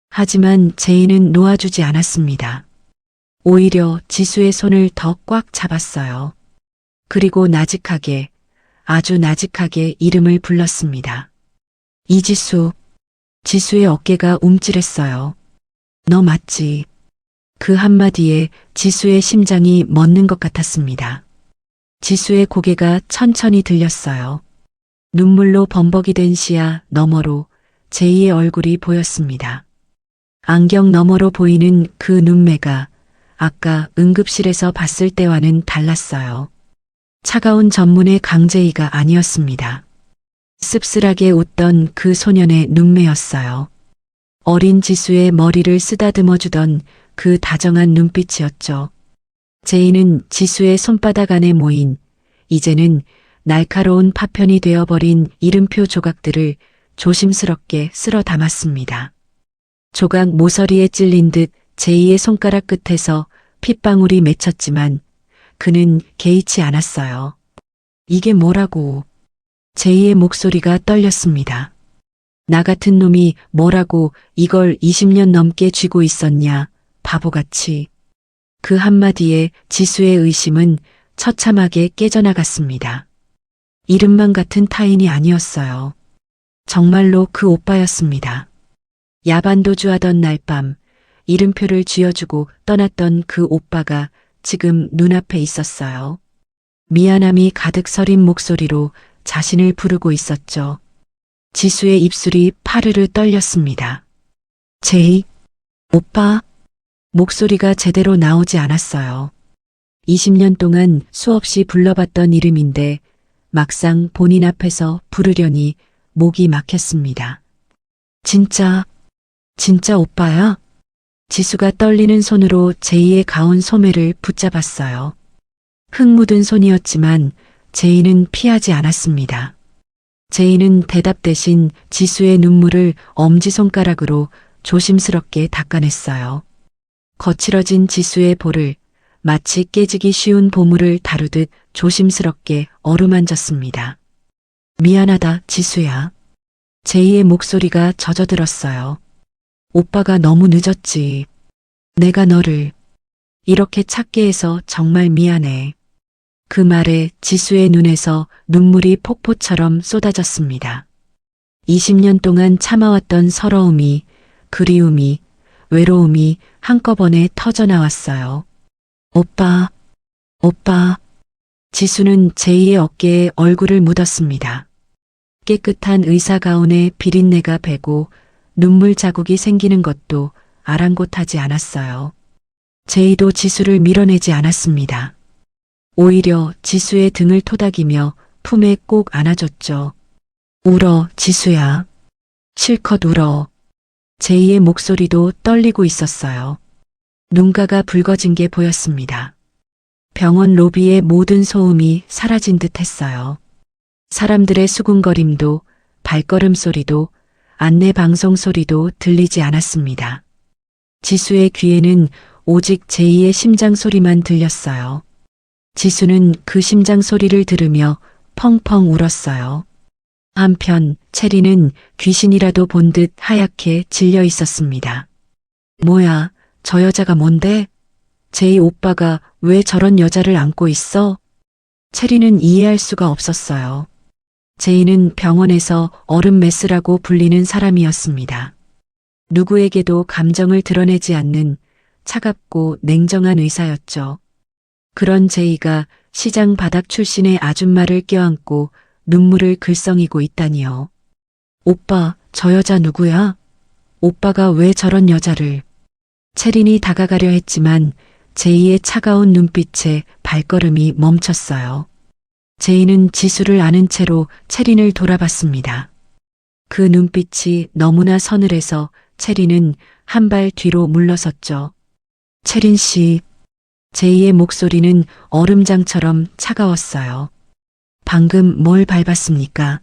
하지만 제이는 놓아주지 않았습니다. 오히려 지수의 손을 더 꽉 잡았어요. 그리고 나직하게, 아주 나직하게 이름을 불렀습니다. 이지수. 지수의 어깨가 움찔했어요. 너 맞지? 그 한마디에 지수의 심장이 멎는 것 같았습니다. 지수의 고개가 천천히 들렸어요. 눈물로 범벅이 된 시야 너머로 제이의 얼굴이 보였습니다. 안경 너머로 보이는 그 눈매가 아까 응급실에서 봤을 때와는 달랐어요. 차가운 전문의 강제이가 아니었습니다. 씁쓸하게 웃던 그 소년의 눈매였어요. 어린 지수의 머리를 쓰다듬어 주던 그 다정한 눈빛이었죠. 제이는 지수의 손바닥 안에 모인 이제는 날카로운 파편이 되어버린 이름표 조각들을 조심스럽게 쓸어 담았습니다. 조각 모서리에 찔린 듯 제이의 손가락 끝에서 핏방울이 맺혔지만 그는 개의치 않았어요. 이게 뭐라고? 제이의 목소리가 떨렸습니다. 나 같은 놈이 뭐라고 이걸 20년 넘게 쥐고 있었냐, 바보같이. 그 한마디에 지수의 의심은 처참하게 깨져나갔습니다. 이름만 같은 타인이 아니었어요. 정말로 그 오빠였습니다. 야반도주하던 날 밤 이름표를 쥐어주고 떠났던 그 오빠가 지금 눈앞에 있었어요. 미안함이 가득 서린 목소리로 자신을 부르고 있었죠. 지수의 입술이 파르르 떨렸습니다. 제이, 오빠. 목소리가 제대로 나오지 않았어요. 20년 동안 수없이 불러봤던 이름인데 막상 본인 앞에서 부르려니 목이 막혔습니다. 진짜 오빠야? 지수가 떨리는 손으로 제이의 가운 소매를 붙잡았어요. 흙 묻은 손이었지만 제이는 피하지 않았습니다. 제이는 대답 대신 지수의 눈물을 엄지손가락으로 조심스럽게 닦아냈어요. 거칠어진 지수의 볼을 마치 깨지기 쉬운 보물을 다루듯 조심스럽게 어루만졌습니다. 미안하다, 지수야. 제이의 목소리가 젖어들었어요. 오빠가 너무 늦었지. 내가 너를 이렇게 찾게 해서 정말 미안해. 그 말에 지수의 눈에서 눈물이 폭포처럼 쏟아졌습니다. 20년 동안 참아왔던 서러움이, 그리움이, 외로움이 한꺼번에 터져나왔어요. 오빠, 오빠. 지수는 제이의 어깨에 얼굴을 묻었습니다. 깨끗한 의사 가운에 비린내가 배고 눈물 자국이 생기는 것도 아랑곳하지 않았어요. 제이도 지수를 밀어내지 않았습니다. 오히려 지수의 등을 토닥이며 품에 꼭 안아줬죠. 울어, 지수야. 실컷 울어. 제이의 목소리도 떨리고 있었어요. 눈가가 붉어진 게 보였습니다. 병원 로비의 모든 소음이 사라진 듯 했어요. 사람들의 수군거림도, 발걸음 소리도, 안내 방송 소리도 들리지 않았습니다. 지수의 귀에는 오직 제이의 심장 소리만 들렸어요. 지수는 그 심장 소리를 들으며 펑펑 울었어요. 한편 체리는 귀신이라도 본 듯 하얗게 질려 있었습니다. 뭐야, 저 여자가 뭔데? 제이 오빠가 왜 저런 여자를 안고 있어? 체리는 이해할 수가 없었어요. 제이는 병원에서 어른 메스라고 불리는 사람이었습니다. 누구에게도 감정을 드러내지 않는 차갑고 냉정한 의사였죠. 그런 제이가 시장 바닥 출신의 아줌마를 껴안고 눈물을 글썽이고 있다니요. 오빠, 저 여자 누구야? 오빠가 왜 저런 여자를? 체린이 다가가려 했지만 제이의 차가운 눈빛에 발걸음이 멈췄어요. 제이는 지수를 아는 채로 체린을 돌아봤습니다. 그 눈빛이 너무나 서늘해서 체린은 한 발 뒤로 물러섰죠. 체린 씨. 제이의 목소리는 얼음장처럼 차가웠어요. 방금 뭘 밟았습니까?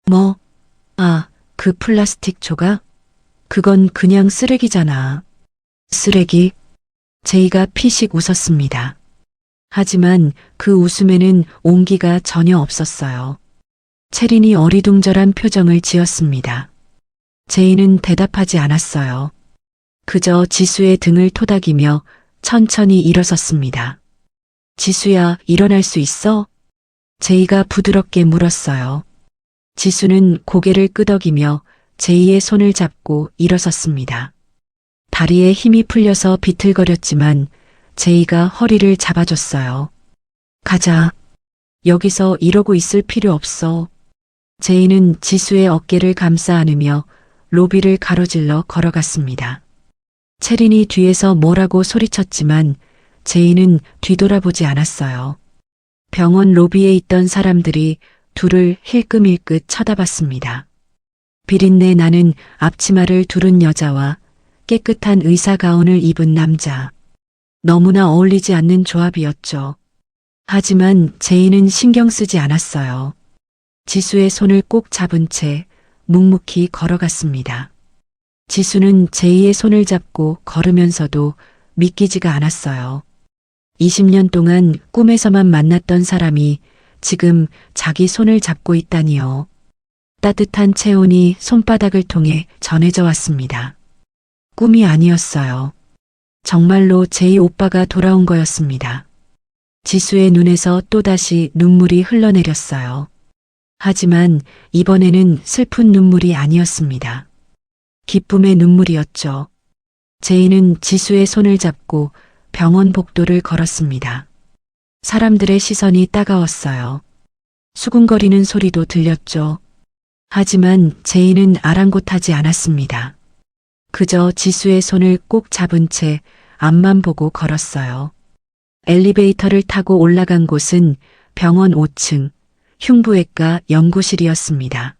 뭐? 아, 그 플라스틱 조각? 그건 그냥 쓰레기잖아. 쓰레기? 제이가 피식 웃었습니다. 하지만 그 웃음에는 온기가 전혀 없었어요. 체린이 어리둥절한 표정을 지었습니다. 제이는 대답하지 않았어요. 그저 지수의 등을 토닥이며 천천히 일어섰습니다. 지수야, 일어날 수 있어? 제이가 부드럽게 물었어요. 지수는 고개를 끄덕이며 제이의 손을 잡고 일어섰습니다. 다리에 힘이 풀려서 비틀거렸지만 제이가 허리를 잡아줬어요. 가자. 여기서 이러고 있을 필요 없어. 제이는 지수의 어깨를 감싸 안으며 로비를 가로질러 걸어갔습니다. 체린이 뒤에서 뭐라고 소리쳤지만 제이는 뒤돌아보지 않았어요. 병원 로비에 있던 사람들이 둘을 힐끔힐끗 쳐다봤습니다. 비린내 나는 앞치마를 두른 여자와 깨끗한 의사 가운을 입은 남자. 너무나 어울리지 않는 조합이었죠. 하지만 제이는 신경 쓰지 않았어요. 지수의 손을 꼭 잡은 채 묵묵히 걸어갔습니다. 지수는 제이의 손을 잡고 걸으면서도 믿기지가 않았어요. 20년 동안 꿈에서만 만났던 사람이 지금 자기 손을 잡고 있다니요. 따뜻한 체온이 손바닥을 통해 전해져 왔습니다. 꿈이 아니었어요. 정말로 제이 오빠가 돌아온 거였습니다. 지수의 눈에서 또다시 눈물이 흘러내렸어요. 하지만 이번에는 슬픈 눈물이 아니었습니다. 기쁨의 눈물이었죠. 제이는 지수의 손을 잡고 병원 복도를 걸었습니다. 사람들의 시선이 따가웠어요. 수군거리는 소리도 들렸죠. 하지만 제이는 아랑곳하지 않았습니다. 그저 지수의 손을 꼭 잡은 채 앞만 보고 걸었어요. 엘리베이터를 타고 올라간 곳은 병원 5층 흉부외과 연구실이었습니다.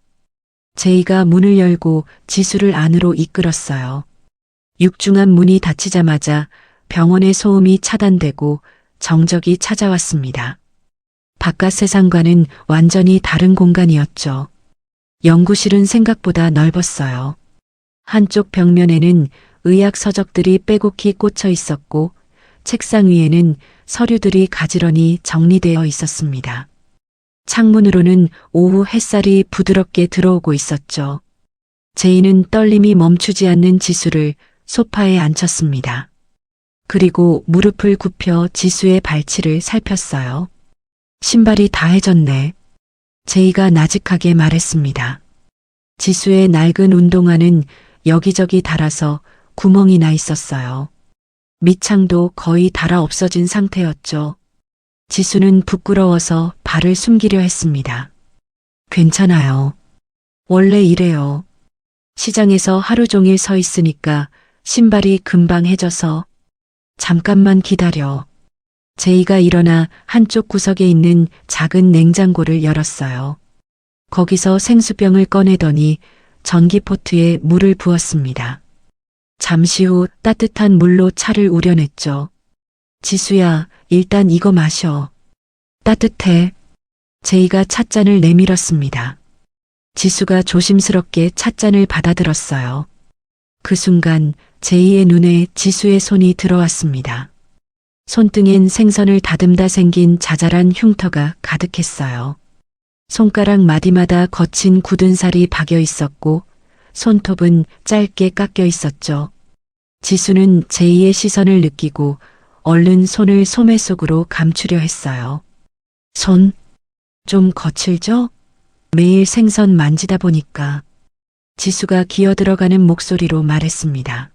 제이가 문을 열고 지수를 안으로 이끌었어요. 육중한 문이 닫히자마자 병원의 소음이 차단되고 정적이 찾아왔습니다. 바깥 세상과는 완전히 다른 공간이었죠. 연구실은 생각보다 넓었어요. 한쪽 벽면에는 의학 서적들이 빼곡히 꽂혀 있었고 책상 위에는 서류들이 가지런히 정리되어 있었습니다. 창문으로는 오후 햇살이 부드럽게 들어오고 있었죠. 제이는 떨림이 멈추지 않는 지수를 소파에 앉혔습니다. 그리고 무릎을 굽혀 지수의 발치를 살폈어요. 신발이 다 해졌네. 제이가 나직하게 말했습니다. 지수의 낡은 운동화는 여기저기 닳아서 구멍이 나 있었어요. 밑창도 거의 닳아 없어진 상태였죠. 지수는 부끄러워서 발을 숨기려 했습니다. 괜찮아요. 원래 이래요. 시장에서 하루 종일 서 있으니까 신발이 금방 해져서. 잠깐만 기다려. 제이가 일어나 한쪽 구석에 있는 작은 냉장고를 열었어요. 거기서 생수병을 꺼내더니 전기포트에 물을 부었습니다. 잠시 후 따뜻한 물로 차를 우려냈죠. 지수야, 일단 이거 마셔. 따뜻해. 제이가 찻잔을 내밀었습니다. 지수가 조심스럽게 찻잔을 받아들었어요. 그 순간 제이의 눈에 지수의 손이 들어왔습니다. 손등엔 생선을 다듬다 생긴 자잘한 흉터가 가득했어요. 손가락 마디마다 거친 굳은 살이 박여 있었고 손톱은 짧게 깎여 있었죠. 지수는 제이의 시선을 느끼고 얼른 손을 소매 속으로 감추려 했어요. 손, 좀 거칠죠? 매일 생선 만지다 보니까. 지수가 기어들어가는 목소리로 말했습니다.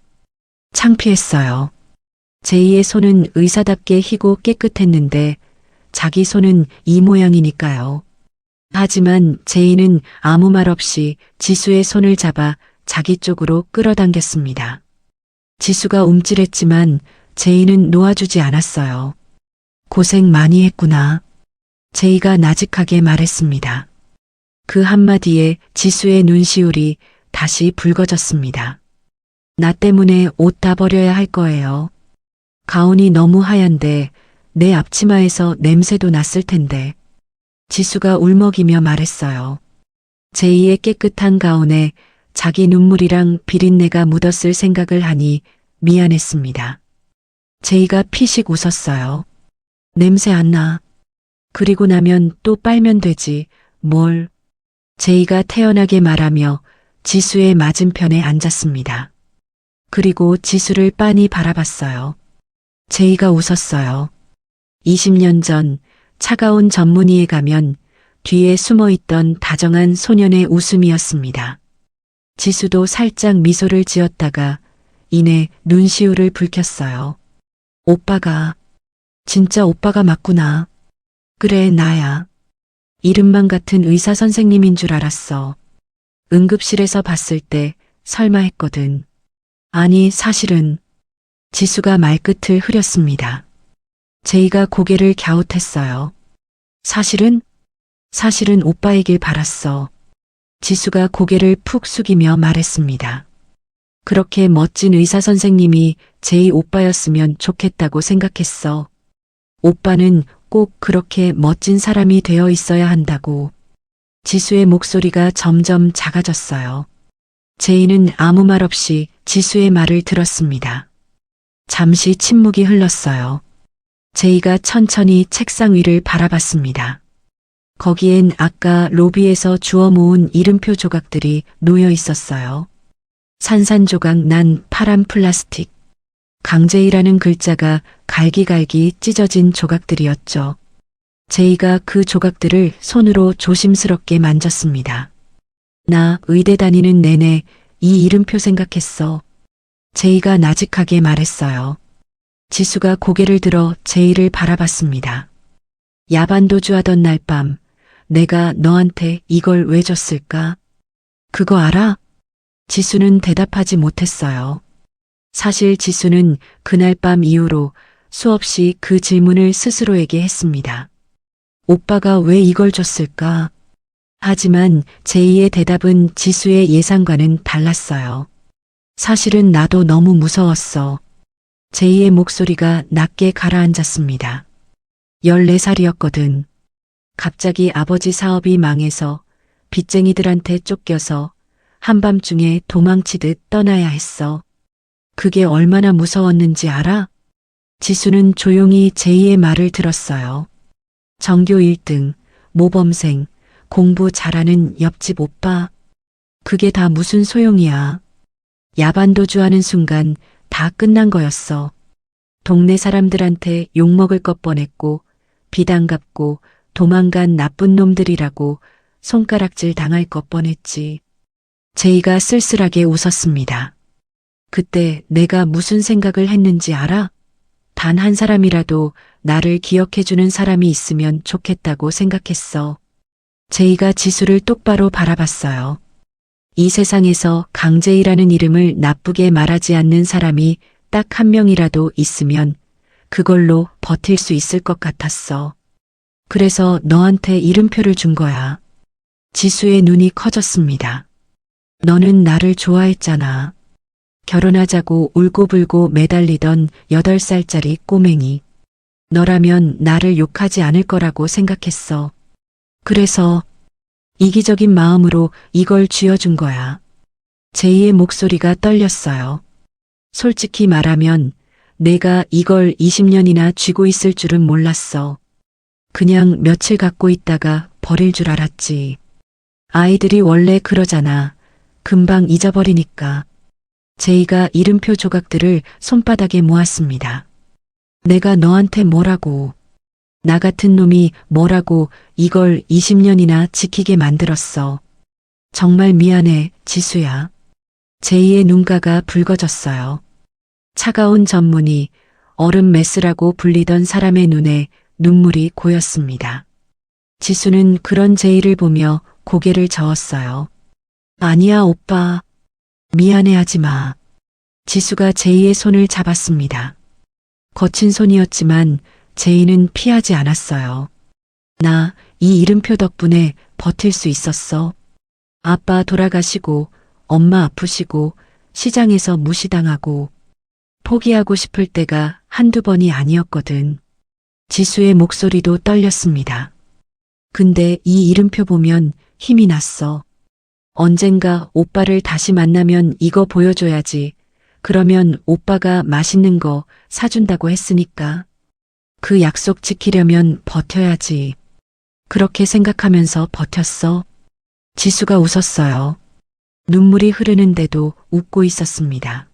창피했어요. 제이의 손은 의사답게 희고 깨끗했는데 자기 손은 이 모양이니까요. 하지만 제이는 아무 말 없이 지수의 손을 잡아 자기 쪽으로 끌어당겼습니다. 지수가 움찔했지만 제이는 놓아주지 않았어요. 고생 많이 했구나. 제이가 나직하게 말했습니다. 그 한마디에 지수의 눈시울이 다시 붉어졌습니다. 나 때문에 옷 다 버려야 할 거예요. 가운이 너무 하얀데 내 앞치마에서 냄새도 났을 텐데. 지수가 울먹이며 말했어요. 제이의 깨끗한 가운에 자기 눈물이랑 비린내가 묻었을 생각을 하니 미안했습니다. 제이가 피식 웃었어요. 냄새 안 나. 그리고 나면 또 빨면 되지. 뭘. 제이가 태연하게 말하며 지수의 맞은편에 앉았습니다. 그리고 지수를 빤히 바라봤어요. 제이가 웃었어요. 20년 전 차가운 전문의에 가면 뒤에 숨어있던 다정한 소년의 웃음이었습니다. 지수도 살짝 미소를 지었다가 이내 눈시울을 붉혔어요. 오빠가, 진짜 오빠가 맞구나. 그래, 나야. 이름만 같은 의사 선생님인 줄 알았어. 응급실에서 봤을 때 설마 했거든. 아니, 사실은. 지수가 말끝을 흐렸습니다. 제이가 고개를 갸웃했어요. 사실은 오빠이길 바랐어. 지수가 고개를 푹 숙이며 말했습니다. 그렇게 멋진 의사 선생님이 제이 오빠였으면 좋겠다고 생각했어. 오빠는 꼭 그렇게 멋진 사람이 되어 있어야 한다고. 지수의 목소리가 점점 작아졌어요. 제이는 아무 말 없이 지수의 말을 들었습니다. 잠시 침묵이 흘렀어요. 제이가 천천히 책상 위를 바라봤습니다. 거기엔 아까 로비에서 주워 모은 이름표 조각들이 놓여 있었어요. 산산조각 난 파란 플라스틱. 강제이라는 글자가 갈기갈기 찢어진 조각들이었죠. 제이가 그 조각들을 손으로 조심스럽게 만졌습니다. 나 의대 다니는 내내 이 이름표 생각했어. 제이가 나직하게 말했어요. 지수가 고개를 들어 제이를 바라봤습니다. 야반도주하던 날 밤 내가 너한테 이걸 왜 줬을까? 그거 알아? 지수는 대답하지 못했어요. 사실 지수는 그날 밤 이후로 수없이 그 질문을 스스로에게 했습니다. 오빠가 왜 이걸 줬을까? 하지만 제이의 대답은 지수의 예상과는 달랐어요. 사실은 나도 너무 무서웠어. 제이의 목소리가 낮게 가라앉았습니다. 14살이었거든. 갑자기 아버지 사업이 망해서 빚쟁이들한테 쫓겨서 한밤중에 도망치듯 떠나야 했어. 그게 얼마나 무서웠는지 알아? 지수는 조용히 제이의 말을 들었어요. 전교 1등, 모범생, 공부 잘하는 옆집 오빠. 그게 다 무슨 소용이야. 야반도주하는 순간 다 끝난 거였어. 동네 사람들한테 욕먹을 것 뻔했고 빚 안 갚고 도망간 나쁜 놈들이라고 손가락질 당할 것 뻔했지. 제이가 쓸쓸하게 웃었습니다. 그때 내가 무슨 생각을 했는지 알아? 단 한 사람이라도 나를 기억해주는 사람이 있으면 좋겠다고 생각했어. 제이가 지수를 똑바로 바라봤어요. 이 세상에서 강제이라는 이름을 나쁘게 말하지 않는 사람이 딱 한 명이라도 있으면 그걸로 버틸 수 있을 것 같았어. 그래서 너한테 이름표를 준 거야. 지수의 눈이 커졌습니다. 너는 나를 좋아했잖아. 결혼하자고 울고불고 매달리던 8살짜리 꼬맹이. 너라면 나를 욕하지 않을 거라고 생각했어. 그래서 이기적인 마음으로 이걸 쥐어준 거야. 제이의 목소리가 떨렸어요. 솔직히 말하면 내가 이걸 20년이나 쥐고 있을 줄은 몰랐어. 그냥 며칠 갖고 있다가 버릴 줄 알았지. 아이들이 원래 그러잖아. 금방 잊어버리니까. 제이가 이름표 조각들을 손바닥에 모았습니다. 내가 너한테 뭐라고, 나 같은 놈이 뭐라고 이걸 20년이나 지키게 만들었어. 정말 미안해, 지수야. 제이의 눈가가 붉어졌어요. 차가운 전문이 얼음 메스라고 불리던 사람의 눈에 눈물이 고였습니다. 지수는 그런 제이를 보며 고개를 저었어요. 아니야, 오빠. 미안해하지 마. 지수가 제이의 손을 잡았습니다. 거친 손이었지만 제이는 피하지 않았어요. 나 이 이름표 덕분에 버틸 수 있었어. 아빠 돌아가시고 엄마 아프시고 시장에서 무시당하고 포기하고 싶을 때가 한두 번이 아니었거든. 지수의 목소리도 떨렸습니다. 근데 이 이름표 보면 힘이 났어. 언젠가 오빠를 다시 만나면 이거 보여줘야지. 그러면 오빠가 맛있는 거 사준다고 했으니까. 그 약속 지키려면 버텨야지. 그렇게 생각하면서 버텼어. 지수가 웃었어요. 눈물이 흐르는데도 웃고 있었습니다.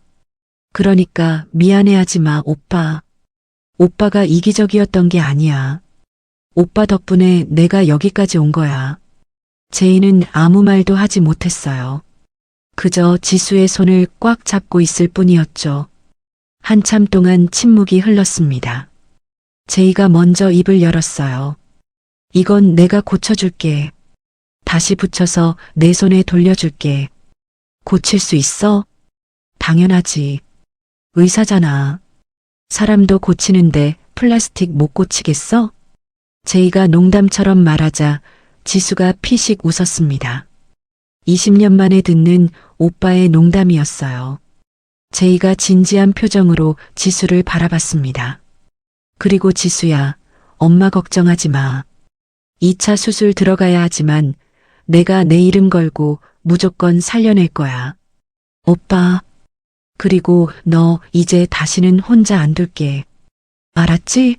그러니까 미안해하지 마, 오빠. 오빠가 이기적이었던 게 아니야. 오빠 덕분에 내가 여기까지 온 거야. 제이는 아무 말도 하지 못했어요. 그저 지수의 손을 꽉 잡고 있을 뿐이었죠. 한참 동안 침묵이 흘렀습니다. 제이가 먼저 입을 열었어요. 이건 내가 고쳐줄게. 다시 붙여서 내 손에 돌려줄게. 고칠 수 있어? 당연하지. 의사잖아. 사람도 고치는데 플라스틱 못 고치겠어? 제이가 농담처럼 말하자 지수가 피식 웃었습니다. 20년 만에 듣는 오빠의 농담이었어요. 제이가 진지한 표정으로 지수를 바라봤습니다. 그리고 지수야, 엄마 걱정하지 마. 2차 수술 들어가야 하지만 내가 내 이름 걸고 무조건 살려낼 거야. 오빠, 그리고 너 이제 다시는 혼자 안 둘게. 알았지?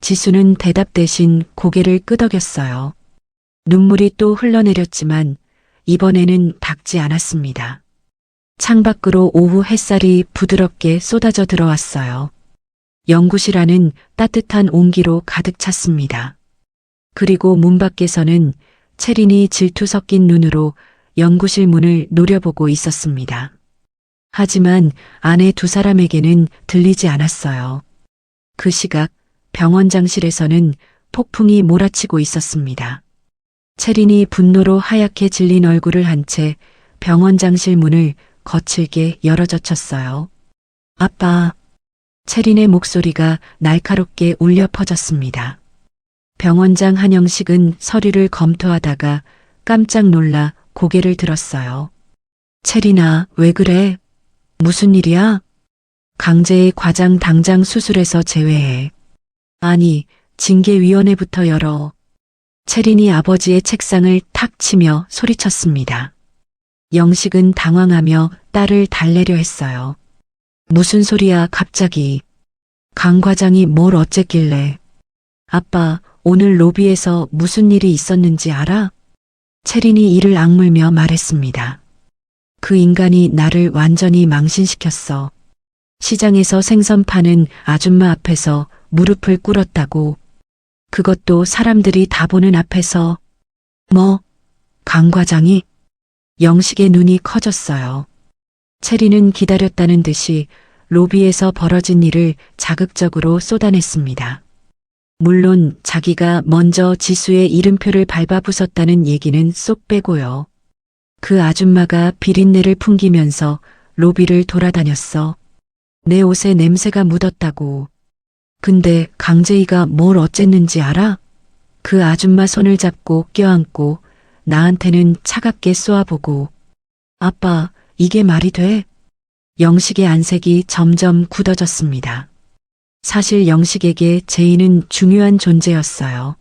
지수는 대답 대신 고개를 끄덕였어요. 눈물이 또 흘러내렸지만 이번에는 닦지 않았습니다. 창밖으로 오후 햇살이 부드럽게 쏟아져 들어왔어요. 연구실 안은 따뜻한 온기로 가득 찼습니다. 그리고 문 밖에서는 채린이 질투 섞인 눈으로 연구실 문을 노려보고 있었습니다. 하지만 아내 두 사람에게는 들리지 않았어요. 그 시각 병원장실에서는 폭풍이 몰아치고 있었습니다. 채린이 분노로 하얗게 질린 얼굴을 한 채 병원장실 문을 거칠게 열어젖혔어요. 아빠. 채린의 목소리가 날카롭게 울려 퍼졌습니다. 병원장 한영식은 서류를 검토하다가 깜짝 놀라 고개를 들었어요. 채린아, 왜 그래? 무슨 일이야? 강제의 과장 당장 수술해서 제외해. 아니, 징계위원회부터 열어. 채린이 아버지의 책상을 탁 치며 소리쳤습니다. 영식은 당황하며 딸을 달래려 했어요. 무슨 소리야, 갑자기. 강 과장이 뭘 어쨌길래. 아빠, 오늘 로비에서 무슨 일이 있었는지 알아? 채린이 이를 악물며 말했습니다. 그 인간이 나를 완전히 망신시켰어. 시장에서 생선 파는 아줌마 앞에서 무릎을 꿇었다고. 그것도 사람들이 다 보는 앞에서. 뭐, 강 과장이? 영식의 눈이 커졌어요. 체리는 기다렸다는 듯이 로비에서 벌어진 일을 자극적으로 쏟아냈습니다. 물론 자기가 먼저 지수의 이름표를 밟아 부쉈다는 얘기는 쏙 빼고요. 그 아줌마가 비린내를 풍기면서 로비를 돌아다녔어. 내 옷에 냄새가 묻었다고. 근데 강재희가 뭘 어쨌는지 알아? 그 아줌마 손을 잡고 껴안고 나한테는 차갑게 쏘아보고. 아빠, 이게 말이 돼? 영식의 안색이 점점 굳어졌습니다. 사실 영식에게 제이는 중요한 존재였어요.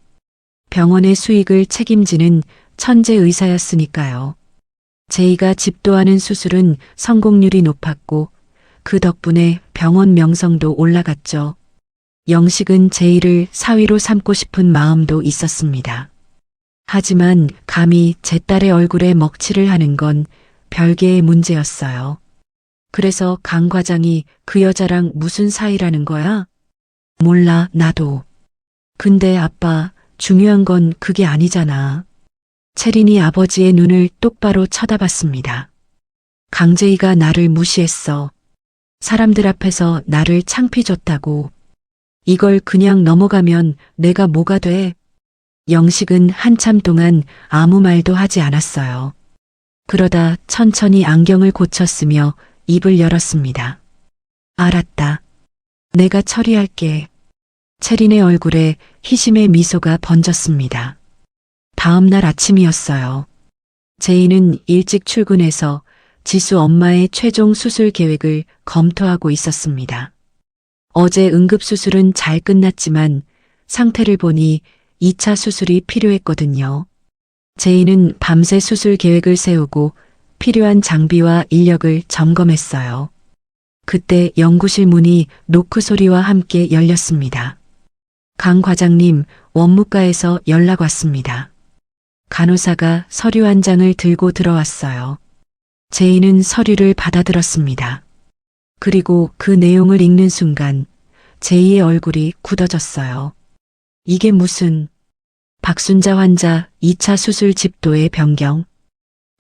병원의 수익을 책임지는 천재 의사였으니까요. 제이가 집도하는 수술은 성공률이 높았고 그 덕분에 병원 명성도 올라갔죠. 영식은 제이를 사위로 삼고 싶은 마음도 있었습니다. 하지만 감히 제 딸의 얼굴에 먹칠을 하는 건 별개의 문제였어요. 그래서 강 과장이 그 여자랑 무슨 사이라는 거야? 몰라, 나도. 근데 아빠, 중요한 건 그게 아니잖아. 채린이 아버지의 눈을 똑바로 쳐다봤습니다. 강재희가 나를 무시했어. 사람들 앞에서 나를 창피줬다고. 이걸 그냥 넘어가면 내가 뭐가 돼? 영식은 한참 동안 아무 말도 하지 않았어요. 그러다 천천히 안경을 고쳤으며 입을 열었습니다. 알았다. 내가 처리할게. 채린의 얼굴에 희심의 미소가 번졌습니다. 다음 날 아침이었어요. 제이는 일찍 출근해서 지수 엄마의 최종 수술 계획을 검토하고 있었습니다. 어제 응급수술은 잘 끝났지만 상태를 보니 2차 수술이 필요했거든요. 제이는 밤새 수술 계획을 세우고 필요한 장비와 인력을 점검했어요. 그때 연구실 문이 노크 소리와 함께 열렸습니다. 강 과장님, 원무과에서 연락 왔습니다. 간호사가 서류 한 장을 들고 들어왔어요. 제이는 서류를 받아들었습니다. 그리고 그 내용을 읽는 순간 제이의 얼굴이 굳어졌어요. 이게 무슨... 박순자 환자 2차 수술 집도의 변경.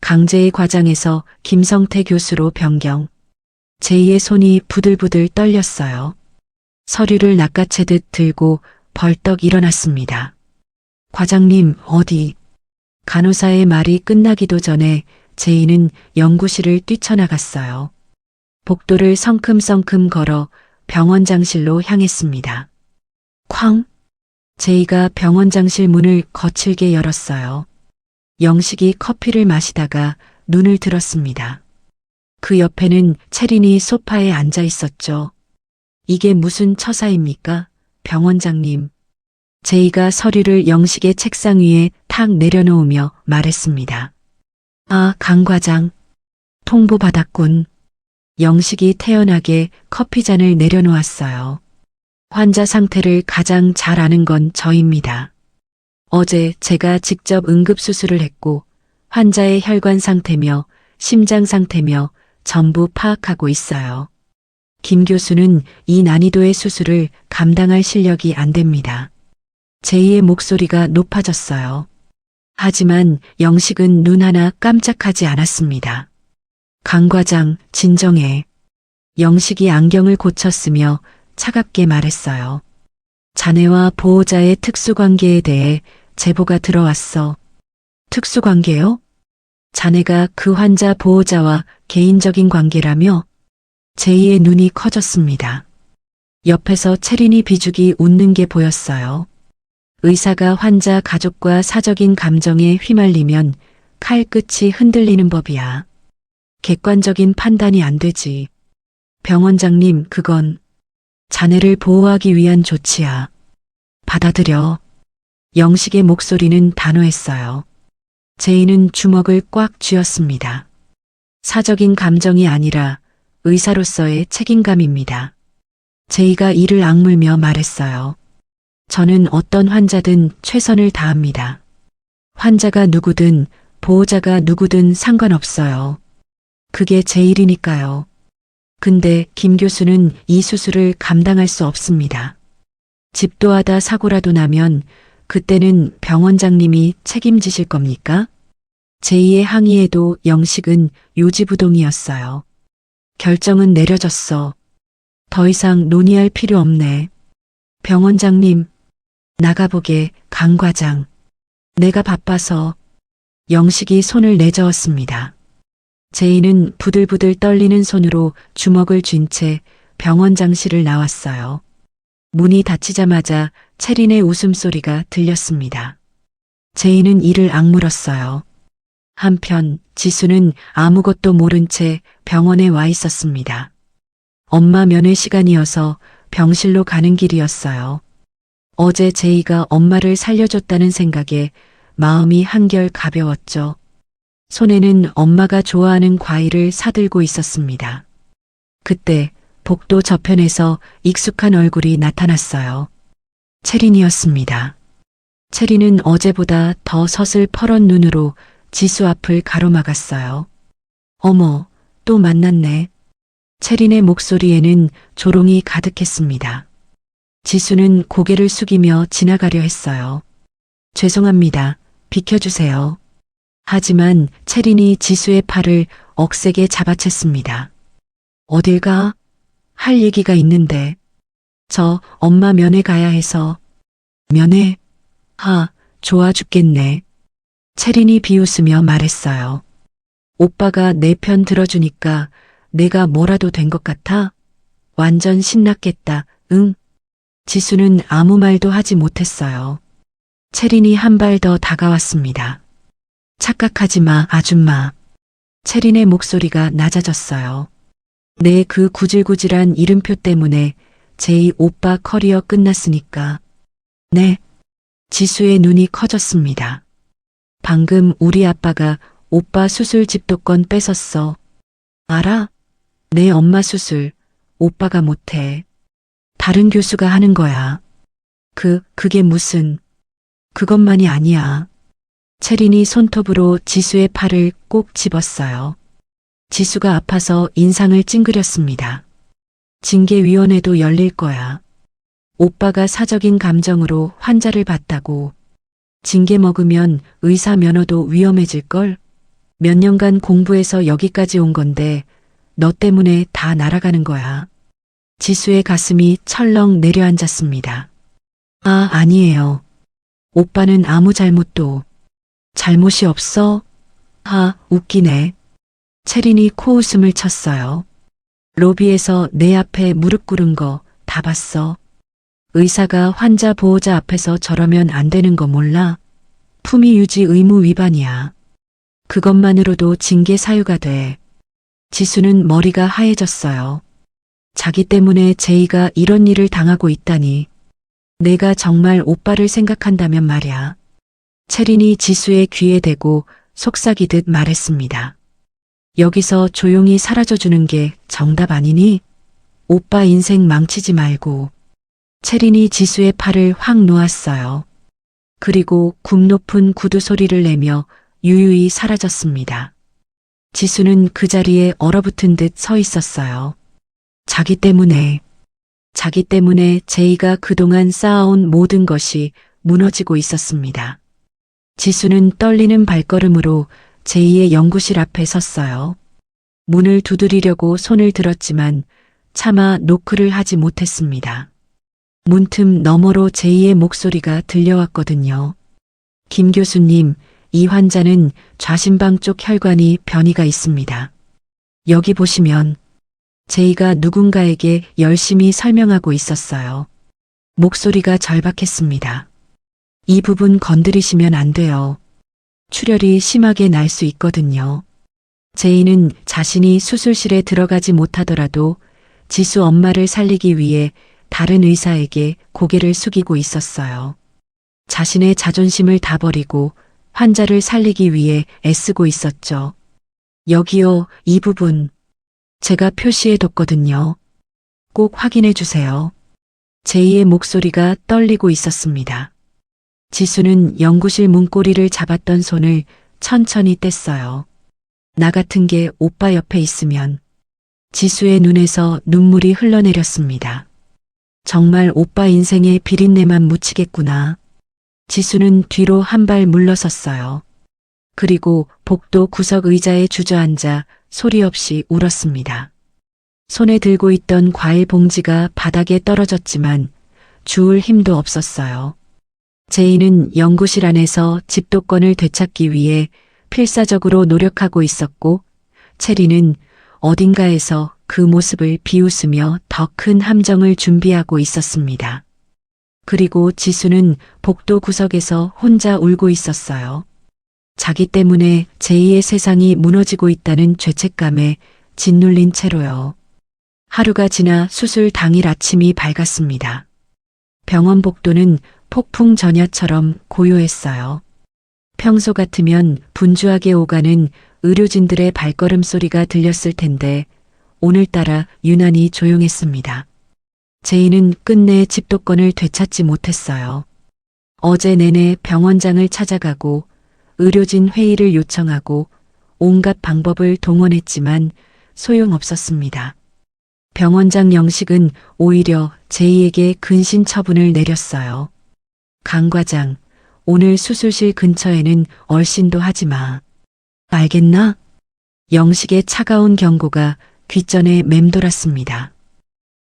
강재희 과장에서 김성태 교수로 변경. 제이의 손이 부들부들 떨렸어요. 서류를 낚아채듯 들고 벌떡 일어났습니다. 과장님, 어디? 간호사의 말이 끝나기도 전에 제이는 연구실을 뛰쳐나갔어요. 복도를 성큼성큼 걸어 병원장실로 향했습니다. 쾅! 제이가 병원장실 문을 거칠게 열었어요. 영식이 커피를 마시다가 눈을 들었습니다. 그 옆에는 채린이 소파에 앉아 있었죠. 이게 무슨 처사입니까, 병원장님? 제이가 서류를 영식의 책상 위에 탁 내려놓으며 말했습니다. 아, 강 과장. 통보받았군. 영식이 태연하게 커피잔을 내려놓았어요. 환자 상태를 가장 잘 아는 건 저입니다. 어제 제가 직접 응급수술을 했고 환자의 혈관 상태며 심장 상태며 전부 파악하고 있어요. 김 교수는 이 난이도의 수술을 감당할 실력이 안 됩니다. 제이의 목소리가 높아졌어요. 하지만 영식은 눈 하나 깜짝하지 않았습니다. 강 과장, 진정해. 영식이 안경을 고쳤으며 차갑게 말했어요. 자네와 보호자의 특수관계에 대해 제보가 들어왔어. 특수관계요? 자네가 그 환자 보호자와 개인적인 관계라며? 제이의 눈이 커졌습니다. 옆에서 채린이 비죽이 웃는 게 보였어요. 의사가 환자 가족과 사적인 감정에 휘말리면 칼끝이 흔들리는 법이야. 객관적인 판단이 안 되지. 병원장님, 그건 자네를 보호하기 위한 조치야. 받아들여. 영식의 목소리는 단호했어요. 제이는 주먹을 꽉 쥐었습니다. 사적인 감정이 아니라 의사로서의 책임감입니다. 제이가 이를 악물며 말했어요. 저는 어떤 환자든 최선을 다합니다. 환자가 누구든 보호자가 누구든 상관없어요. 그게 제 일이니까요. 근데 김 교수는 이 수술을 감당할 수 없습니다. 집도하다 사고라도 나면 그때는 병원장님이 책임지실 겁니까? 제2의 항의에도 영식은 요지부동이었어요. 결정은 내려졌어. 더 이상 논의할 필요 없네. 병원장님, 나가보게, 강 과장. 내가 바빠서. 영식이 손을 내저었습니다. 제이는 부들부들 떨리는 손으로 주먹을 쥔 채 병원장실을 나왔어요. 문이 닫히자마자 채린의 웃음소리가 들렸습니다. 제이는 이를 악물었어요. 한편 지수는 아무것도 모른 채 병원에 와 있었습니다. 엄마 면회 시간이어서 병실로 가는 길이었어요. 어제 제이가 엄마를 살려줬다는 생각에 마음이 한결 가벼웠죠. 손에는 엄마가 좋아하는 과일을 사들고 있었습니다. 그때 복도 저편에서 익숙한 얼굴이 나타났어요. 채린이었습니다. 채린은 어제보다 더 서슬퍼런 눈으로 지수 앞을 가로막았어요. 어머, 또 만났네. 채린의 목소리에는 조롱이 가득했습니다. 지수는 고개를 숙이며 지나가려 했어요. 죄송합니다. 비켜주세요. 하지만 채린이 지수의 팔을 억세게 잡아챘습니다. 어딜 가? 할 얘기가 있는데. 저 엄마 면회 가야 해서. 면회? 좋아 죽겠네. 채린이 비웃으며 말했어요. 오빠가 내 편 들어주니까 내가 뭐라도 된 것 같아? 완전 신났겠다. 응? 지수는 아무 말도 하지 못했어요. 채린이 한 발 더 다가왔습니다. 착각하지 마, 아줌마. 채린의 목소리가 낮아졌어요. 내 그 구질구질한 이름표 때문에 제이 오빠 커리어 끝났으니까. 네. 지수의 눈이 커졌습니다. 방금 우리 아빠가 오빠 수술 집도권 뺏었어. 알아? 내 엄마 수술 오빠가 못해. 다른 교수가 하는 거야. 그게 무슨. 그것만이 아니야. 채린이 손톱으로 지수의 팔을 꼭 집었어요. 지수가 아파서 인상을 찡그렸습니다. 징계위원회도 열릴 거야. 오빠가 사적인 감정으로 환자를 봤다고. 징계 먹으면 의사 면허도 위험해질걸? 몇 년간 공부해서 여기까지 온 건데 너 때문에 다 날아가는 거야. 지수의 가슴이 철렁 내려앉았습니다. 아니에요. 오빠는 아무 잘못이 없어? 웃기네. 채린이 코웃음을 쳤어요. 로비에서 내 앞에 무릎 꿇은 거 다 봤어. 의사가 환자 보호자 앞에서 저러면 안 되는 거 몰라? 품위 유지 의무 위반이야. 그것만으로도 징계 사유가 돼. 지수는 머리가 하얘졌어요. 자기 때문에 제이가 이런 일을 당하고 있다니. 내가 정말 오빠를 생각한다면 말야. 채린이 지수의 귀에 대고 속삭이듯 말했습니다. 여기서 조용히 사라져주는 게 정답 아니니? 오빠 인생 망치지 말고. 채린이 지수의 팔을 확 놓았어요. 그리고 굽 높은 구두 소리를 내며 유유히 사라졌습니다. 지수는 그 자리에 얼어붙은 듯 서 있었어요. 자기 때문에 제이가 그동안 쌓아온 모든 것이 무너지고 있었습니다. 지수는 떨리는 발걸음으로 제이의 연구실 앞에 섰어요. 문을 두드리려고 손을 들었지만 차마 노크를 하지 못했습니다. 문틈 너머로 제이의 목소리가 들려왔거든요. 김 교수님, 이 환자는 좌심방 쪽 혈관이 변이가 있습니다. 여기 보시면. 제이가 누군가에게 열심히 설명하고 있었어요. 목소리가 절박했습니다. 이 부분 건드리시면 안 돼요. 출혈이 심하게 날 수 있거든요. 제이는 자신이 수술실에 들어가지 못하더라도 지수 엄마를 살리기 위해 다른 의사에게 고개를 숙이고 있었어요. 자신의 자존심을 다 버리고 환자를 살리기 위해 애쓰고 있었죠. 여기요, 이 부분. 제가 표시해뒀거든요. 꼭 확인해 주세요. 제이의 목소리가 떨리고 있었습니다. 지수는 연구실 문고리를 잡았던 손을 천천히 뗐어요. 나 같은 게 오빠 옆에 있으면. 지수의 눈에서 눈물이 흘러내렸습니다. 정말 오빠 인생에 비린내만 묻히겠구나. 지수는 뒤로 한 발 물러섰어요. 그리고 복도 구석 의자에 주저앉아 소리 없이 울었습니다. 손에 들고 있던 과일 봉지가 바닥에 떨어졌지만 주울 힘도 없었어요. 제이는 연구실 안에서 집도권을 되찾기 위해 필사적으로 노력하고 있었고, 체리는 어딘가에서 그 모습을 비웃으며 더 큰 함정을 준비하고 있었습니다. 그리고 지수는 복도 구석에서 혼자 울고 있었어요. 자기 때문에 제이의 세상이 무너지고 있다는 죄책감에 짓눌린 채로요. 하루가 지나 수술 당일 아침이 밝았습니다. 병원 복도는 폭풍 전야처럼 고요했어요. 평소 같으면 분주하게 오가는 의료진들의 발걸음 소리가 들렸을 텐데 오늘따라 유난히 조용했습니다. 제이는 끝내 집도권을 되찾지 못했어요. 어제 내내 병원장을 찾아가고 의료진 회의를 요청하고 온갖 방법을 동원했지만 소용없었습니다. 병원장 영식은 오히려 제이에게 근신 처분을 내렸어요. 강 과장, 오늘 수술실 근처에는 얼씬도 하지 마. 알겠나? 영식의 차가운 경고가 귓전에 맴돌았습니다.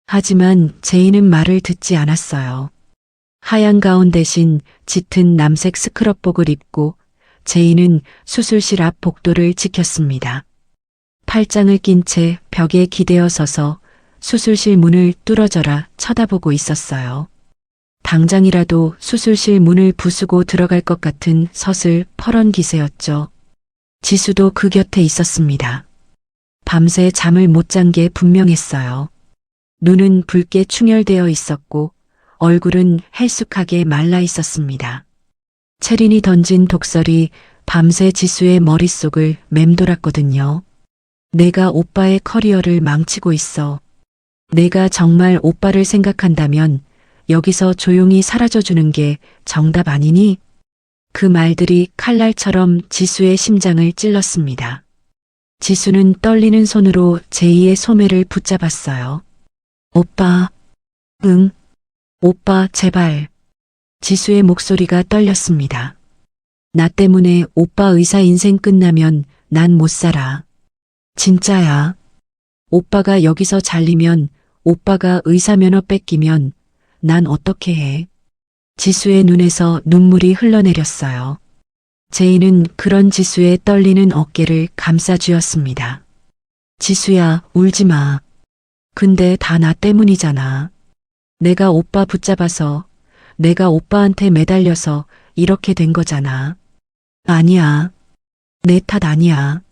하지만 제이는 말을 듣지 않았어요. 하얀 가운 대신 짙은 남색 스크럽복을 입고 제이는 수술실 앞 복도를 지켰습니다. 팔짱을 낀 채 벽에 기대어 서서 수술실 문을 뚫어져라 쳐다보고 있었어요. 당장이라도 수술실 문을 부수고 들어갈 것 같은 서슬 퍼런 기세였죠. 지수도 그 곁에 있었습니다. 밤새 잠을 못 잔 게 분명했어요. 눈은 붉게 충혈되어 있었고 얼굴은 헬쑥하게 말라 있었습니다. 체린이 던진 독설이 밤새 지수의 머릿속을 맴돌았거든요. 내가 오빠의 커리어를 망치고 있어. 내가 정말 오빠를 생각한다면 여기서 조용히 사라져주는 게 정답 아니니? 그 말들이 칼날처럼 지수의 심장을 찔렀습니다. 지수는 떨리는 손으로 제이의 소매를 붙잡았어요. 오빠, 응, 오빠 제발. 지수의 목소리가 떨렸습니다. 나 때문에 오빠 의사 인생 끝나면 난 못 살아. 진짜야. 오빠가 여기서 잘리면, 오빠가 의사 면허 뺏기면 난 어떻게 해? 지수의 눈에서 눈물이 흘러내렸어요. 제이는 그런 지수의 떨리는 어깨를 감싸쥐었습니다. 지수야, 울지 마. 근데 다 나 때문이잖아. 내가 오빠 붙잡아서, 내가 오빠한테 매달려서 이렇게 된 거잖아. 아니야. 내 탓 아니야.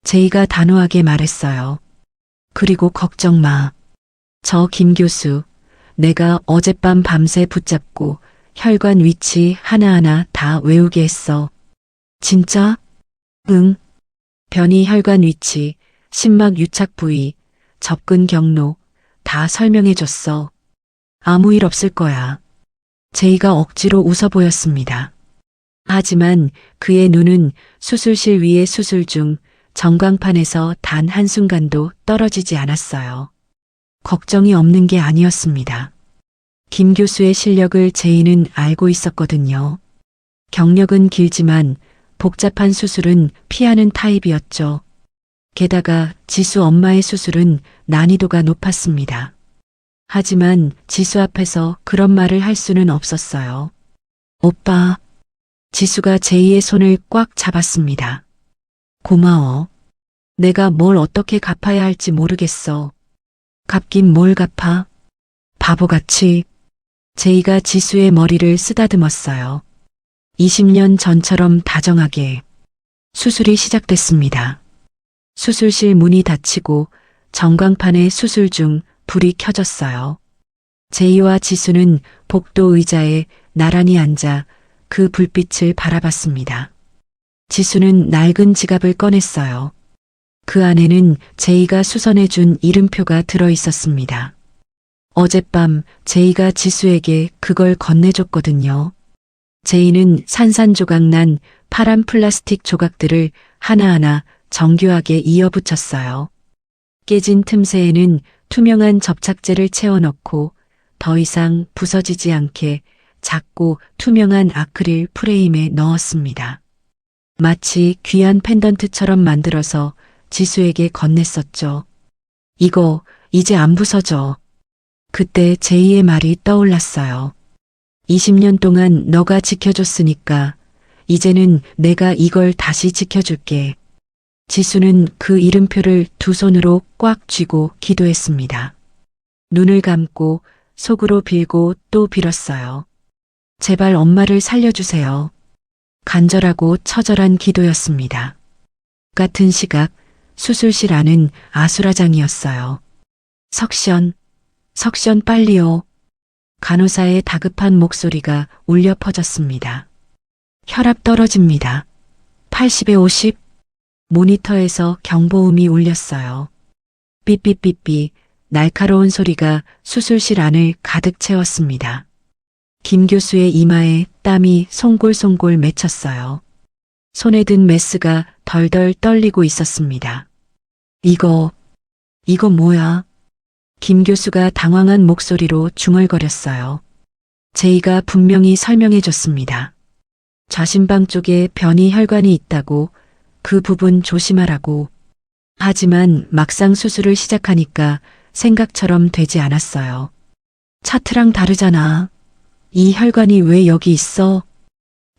제이가 단호하게 말했어요. 그리고 걱정 마. 저 김 교수, 내가 어젯밤 밤새 붙잡고 혈관 위치 하나하나 다 외우게 했어. 진짜? 응. 변이 혈관 위치, 심막 유착 부위, 접근 경로 다 설명해줬어. 아무 일 없을 거야. 제이가 억지로 웃어 보였습니다. 하지만 그의 눈은 수술실 위의 수술 중 전광판에서 단 한순간도 떨어지지 않았어요. 걱정이 없는 게 아니었습니다. 김 교수의 실력을 제이는 알고 있었거든요. 경력은 길지만 복잡한 수술은 피하는 타입이었죠. 게다가 지수 엄마의 수술은 난이도가 높았습니다. 하지만 지수 앞에서 그런 말을 할 수는 없었어요. 오빠. 지수가 제이의 손을 꽉 잡았습니다. 고마워. 내가 뭘 어떻게 갚아야 할지 모르겠어. 갚긴 뭘 갚아? 바보같이. 제이가 지수의 머리를 쓰다듬었어요. 20년 전처럼 다정하게. 수술이 시작됐습니다. 수술실 문이 닫히고 전광판의 수술 중 불이 켜졌어요. 제이와 지수는 복도 의자에 나란히 앉아 그 불빛을 바라봤습니다. 지수는 낡은 지갑을 꺼냈어요. 그 안에는 제이가 수선해준 이름표가 들어 있었습니다. 어젯밤 제이가 지수에게 그걸 건네줬거든요. 제이는 산산조각난 파란 플라스틱 조각들을 하나하나 정교하게 이어붙였어요. 깨진 틈새에는 투명한 접착제를 채워넣고 더 이상 부서지지 않게 작고 투명한 아크릴 프레임에 넣었습니다. 마치 귀한 펜던트처럼 만들어서 지수에게 건넸었죠. 이거 이제 안 부서져. 그때 제이의 말이 떠올랐어요. 20년 동안 너가 지켜줬으니까 이제는 내가 이걸 다시 지켜줄게. 지수는 그 이름표를 두 손으로 꽉 쥐고 기도했습니다. 눈을 감고 속으로 빌고 또 빌었어요. 제발 엄마를 살려주세요. 간절하고 처절한 기도였습니다. 같은 시각 수술실 안은 아수라장이었어요. 석션 빨리요. 간호사의 다급한 목소리가 울려 퍼졌습니다. 혈압 떨어집니다. 80에 50. 모니터에서 경보음이 울렸어요. 삐삐삐삐 날카로운 소리가 수술실 안을 가득 채웠습니다. 김 교수의 이마에 땀이 송골송골 맺혔어요. 손에 든 메스가 덜덜 떨리고 있었습니다. 이거 뭐야? 김 교수가 당황한 목소리로 중얼거렸어요. 제이가 분명히 설명해 줬습니다. 좌심방 쪽에 변이 혈관이 있다고, 그 부분 조심하라고. 하지만 막상 수술을 시작하니까 생각처럼 되지 않았어요. 차트랑 다르잖아. 이 혈관이 왜 여기 있어?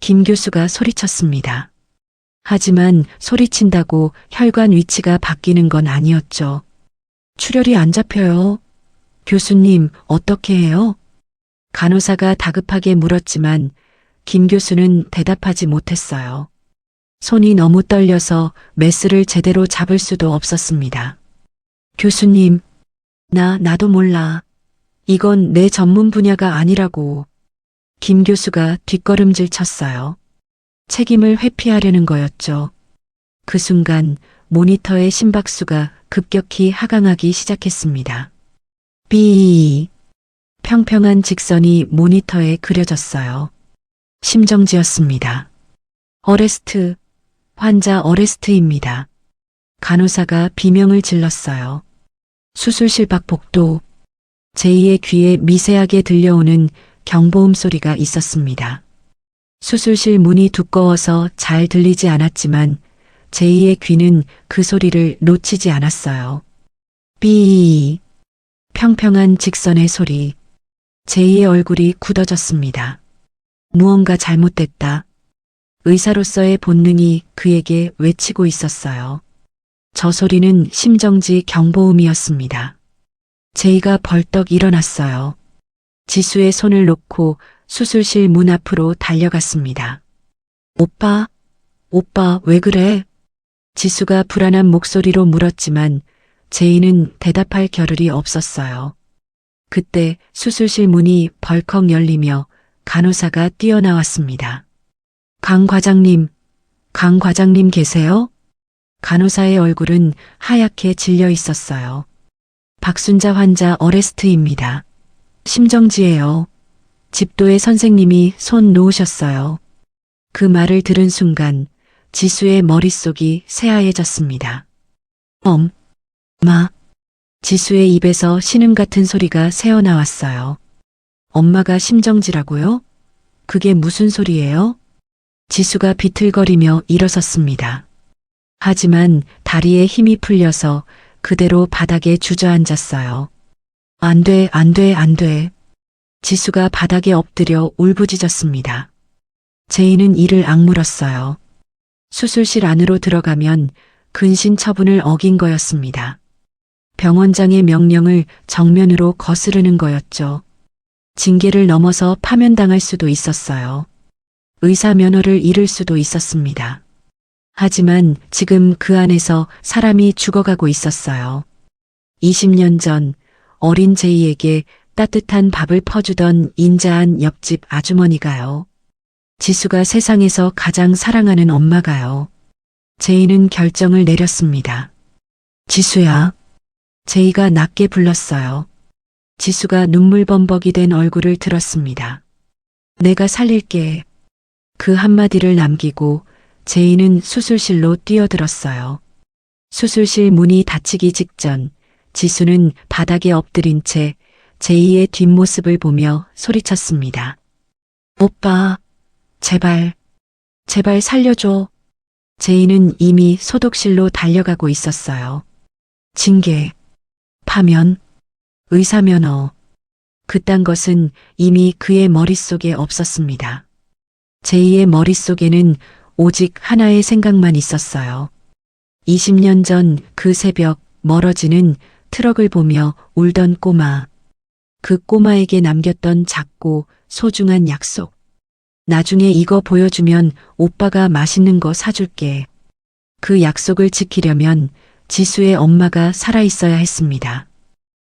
김 교수가 소리쳤습니다. 하지만 소리친다고 혈관 위치가 바뀌는 건 아니었죠. 출혈이 안 잡혀요. 교수님, 어떻게 해요? 간호사가 다급하게 물었지만 김 교수는 대답하지 못했어요. 손이 너무 떨려서 메스를 제대로 잡을 수도 없었습니다. 교수님, 나도 몰라. 이건 내 전문 분야가 아니라고. 김 교수가 뒷걸음질 쳤어요. 책임을 회피하려는 거였죠. 그 순간 모니터의 심박수가 급격히 하강하기 시작했습니다. 삐. 평평한 직선이 모니터에 그려졌어요. 심정지였습니다. 어레스트. 환자 어레스트입니다. 간호사가 비명을 질렀어요. 수술실 밖 복도. 제이의 귀에 미세하게 들려오는 경보음 소리가 있었습니다. 수술실 문이 두꺼워서 잘 들리지 않았지만 제이의 귀는 그 소리를 놓치지 않았어요. 삐. 평평한 직선의 소리. 제이의 얼굴이 굳어졌습니다. 무언가 잘못됐다. 의사로서의 본능이 그에게 외치고 있었어요. 저 소리는 심정지 경보음이었습니다. 제이가 벌떡 일어났어요. 지수의 손을 놓고 수술실 문 앞으로 달려갔습니다. 오빠 왜 그래? 지수가 불안한 목소리로 물었지만 제이는 대답할 겨를이 없었어요. 그때 수술실 문이 벌컥 열리며 간호사가 뛰어나왔습니다. 강 과장님 계세요? 간호사의 얼굴은 하얗게 질려 있었어요. 박순자 환자 어레스트입니다. 심정지예요. 집도의 선생님이 손 놓으셨어요. 그 말을 들은 순간 지수의 머릿속이 새하얘졌습니다. 엄마. 지수의 입에서 신음 같은 소리가 새어나왔어요. 엄마가 심정지라고요? 그게 무슨 소리예요? 지수가 비틀거리며 일어섰습니다. 하지만 다리에 힘이 풀려서 그대로 바닥에 주저앉았어요. 안 돼. 지수가 바닥에 엎드려 울부짖었습니다. 제이는 이를 악물었어요. 수술실 안으로 들어가면 근신 처분을 어긴 거였습니다. 병원장의 명령을 정면으로 거스르는 거였죠. 징계를 넘어서 파면당할 수도 있었어요. 의사 면허를 잃을 수도 있었습니다. 하지만 지금 그 안에서 사람이 죽어가고 있었어요. 20년 전 어린 제이에게 따뜻한 밥을 퍼주던 인자한 옆집 아주머니가요. 지수가 세상에서 가장 사랑하는 엄마가요. 제이는 결정을 내렸습니다. 지수야. 제이가 낮게 불렀어요. 지수가 눈물범벅이 된 얼굴을 들었습니다. 내가 살릴게. 그 한마디를 남기고 제이는 수술실로 뛰어들었어요. 수술실 문이 닫히기 직전 지수는 바닥에 엎드린 채 제이의 뒷모습을 보며 소리쳤습니다. 오빠, 제발, 제발 살려줘. 제이는 이미 소독실로 달려가고 있었어요. 징계, 파면, 의사면허. 그딴 것은 이미 그의 머릿속에 없었습니다. 제이의 머릿속에는 오직 하나의 생각만 있었어요. 20년 전 그 새벽 멀어지는 트럭을 보며 울던 꼬마. 그 꼬마에게 남겼던 작고 소중한 약속. 나중에 이거 보여주면 오빠가 맛있는 거 사줄게. 그 약속을 지키려면 지수의 엄마가 살아있어야 했습니다.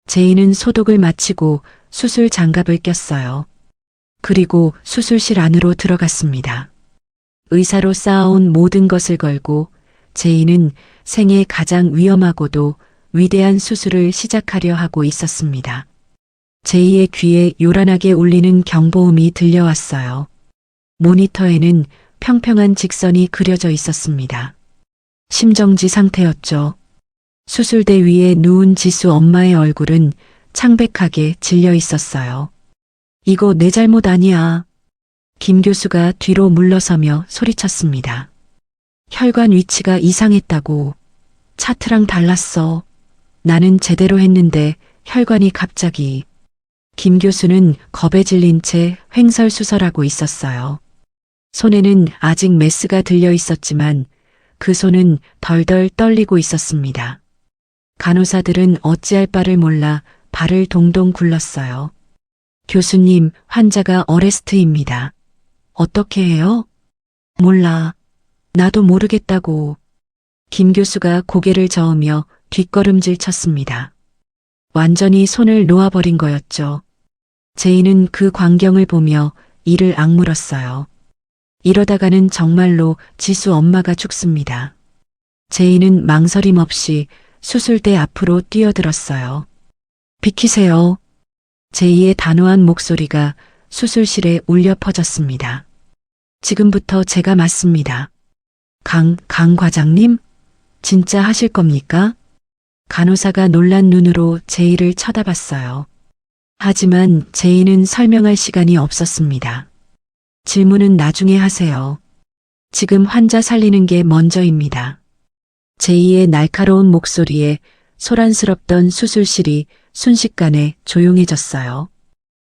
제이는 소독을 마치고 수술 장갑을 꼈어요. 그리고 수술실 안으로 들어갔습니다. 의사로 쌓아온 모든 것을 걸고 제이는 생애 가장 위험하고도 위대한 수술을 시작하려 하고 있었습니다. 제이의 귀에 요란하게 울리는 경보음이 들려왔어요. 모니터에는 평평한 직선이 그려져 있었습니다. 심정지 상태였죠. 수술대 위에 누운 지수 엄마의 얼굴은 창백하게 질려 있었어요. 이거 내 잘못 아니야. 김 교수가 뒤로 물러서며 소리쳤습니다. 혈관 위치가 이상했다고. 차트랑 달랐어. 나는 제대로 했는데 혈관이 갑자기. 김 교수는 겁에 질린 채 횡설수설하고 있었어요. 손에는 아직 메스가 들려 있었지만 그 손은 덜덜 떨리고 있었습니다. 간호사들은 어찌할 바를 몰라 발을 동동 굴렀어요. 교수님, 환자가 어레스트입니다. 어떻게 해요? 몰라. 나도 모르겠다고. 김 교수가 고개를 저으며 뒷걸음질 쳤습니다. 완전히 손을 놓아버린 거였죠. 제이는 그 광경을 보며 이를 악물었어요. 이러다가는 정말로 지수 엄마가 죽습니다. 제이는 망설임 없이 수술대 앞으로 뛰어들었어요. 비키세요. 제이의 단호한 목소리가 수술실에 울려 퍼졌습니다. 지금부터 제가 맞습니다. 강 과장님? 진짜 하실 겁니까? 간호사가 놀란 눈으로 제이를 쳐다봤어요. 하지만 제이는 설명할 시간이 없었습니다. 질문은 나중에 하세요. 지금 환자 살리는 게 먼저입니다. 제이의 날카로운 목소리에 소란스럽던 수술실이 순식간에 조용해졌어요.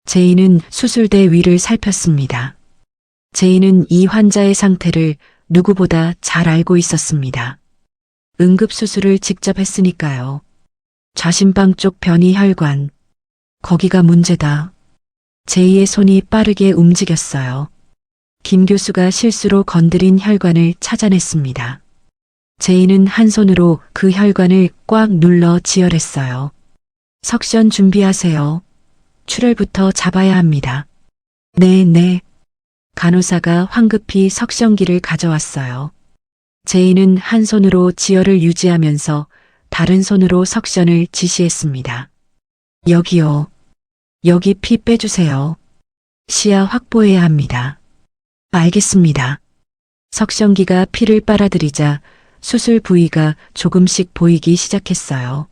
제이는 수술대 위를 살폈습니다. 제이는 이 환자의 상태를 누구보다 잘 알고 있었습니다. 응급수술을 직접 했으니까요. 좌심방 쪽 변이 혈관. 거기가 문제다. 제이의 손이 빠르게 움직였어요. 김 교수가 실수로 건드린 혈관을 찾아냈습니다. 제이는 한 손으로 그 혈관을 꽉 눌러 지혈했어요. 석션 준비하세요. 출혈부터 잡아야 합니다. 네. 간호사가 황급히 석션기를 가져왔어요. 제이는 한 손으로 지혈을 유지하면서 다른 손으로 석션을 지시했습니다. 여기요. 여기 피 빼주세요. 시야 확보해야 합니다. 알겠습니다. 석션기가 피를 빨아들이자 수술 부위가 조금씩 보이기 시작했어요.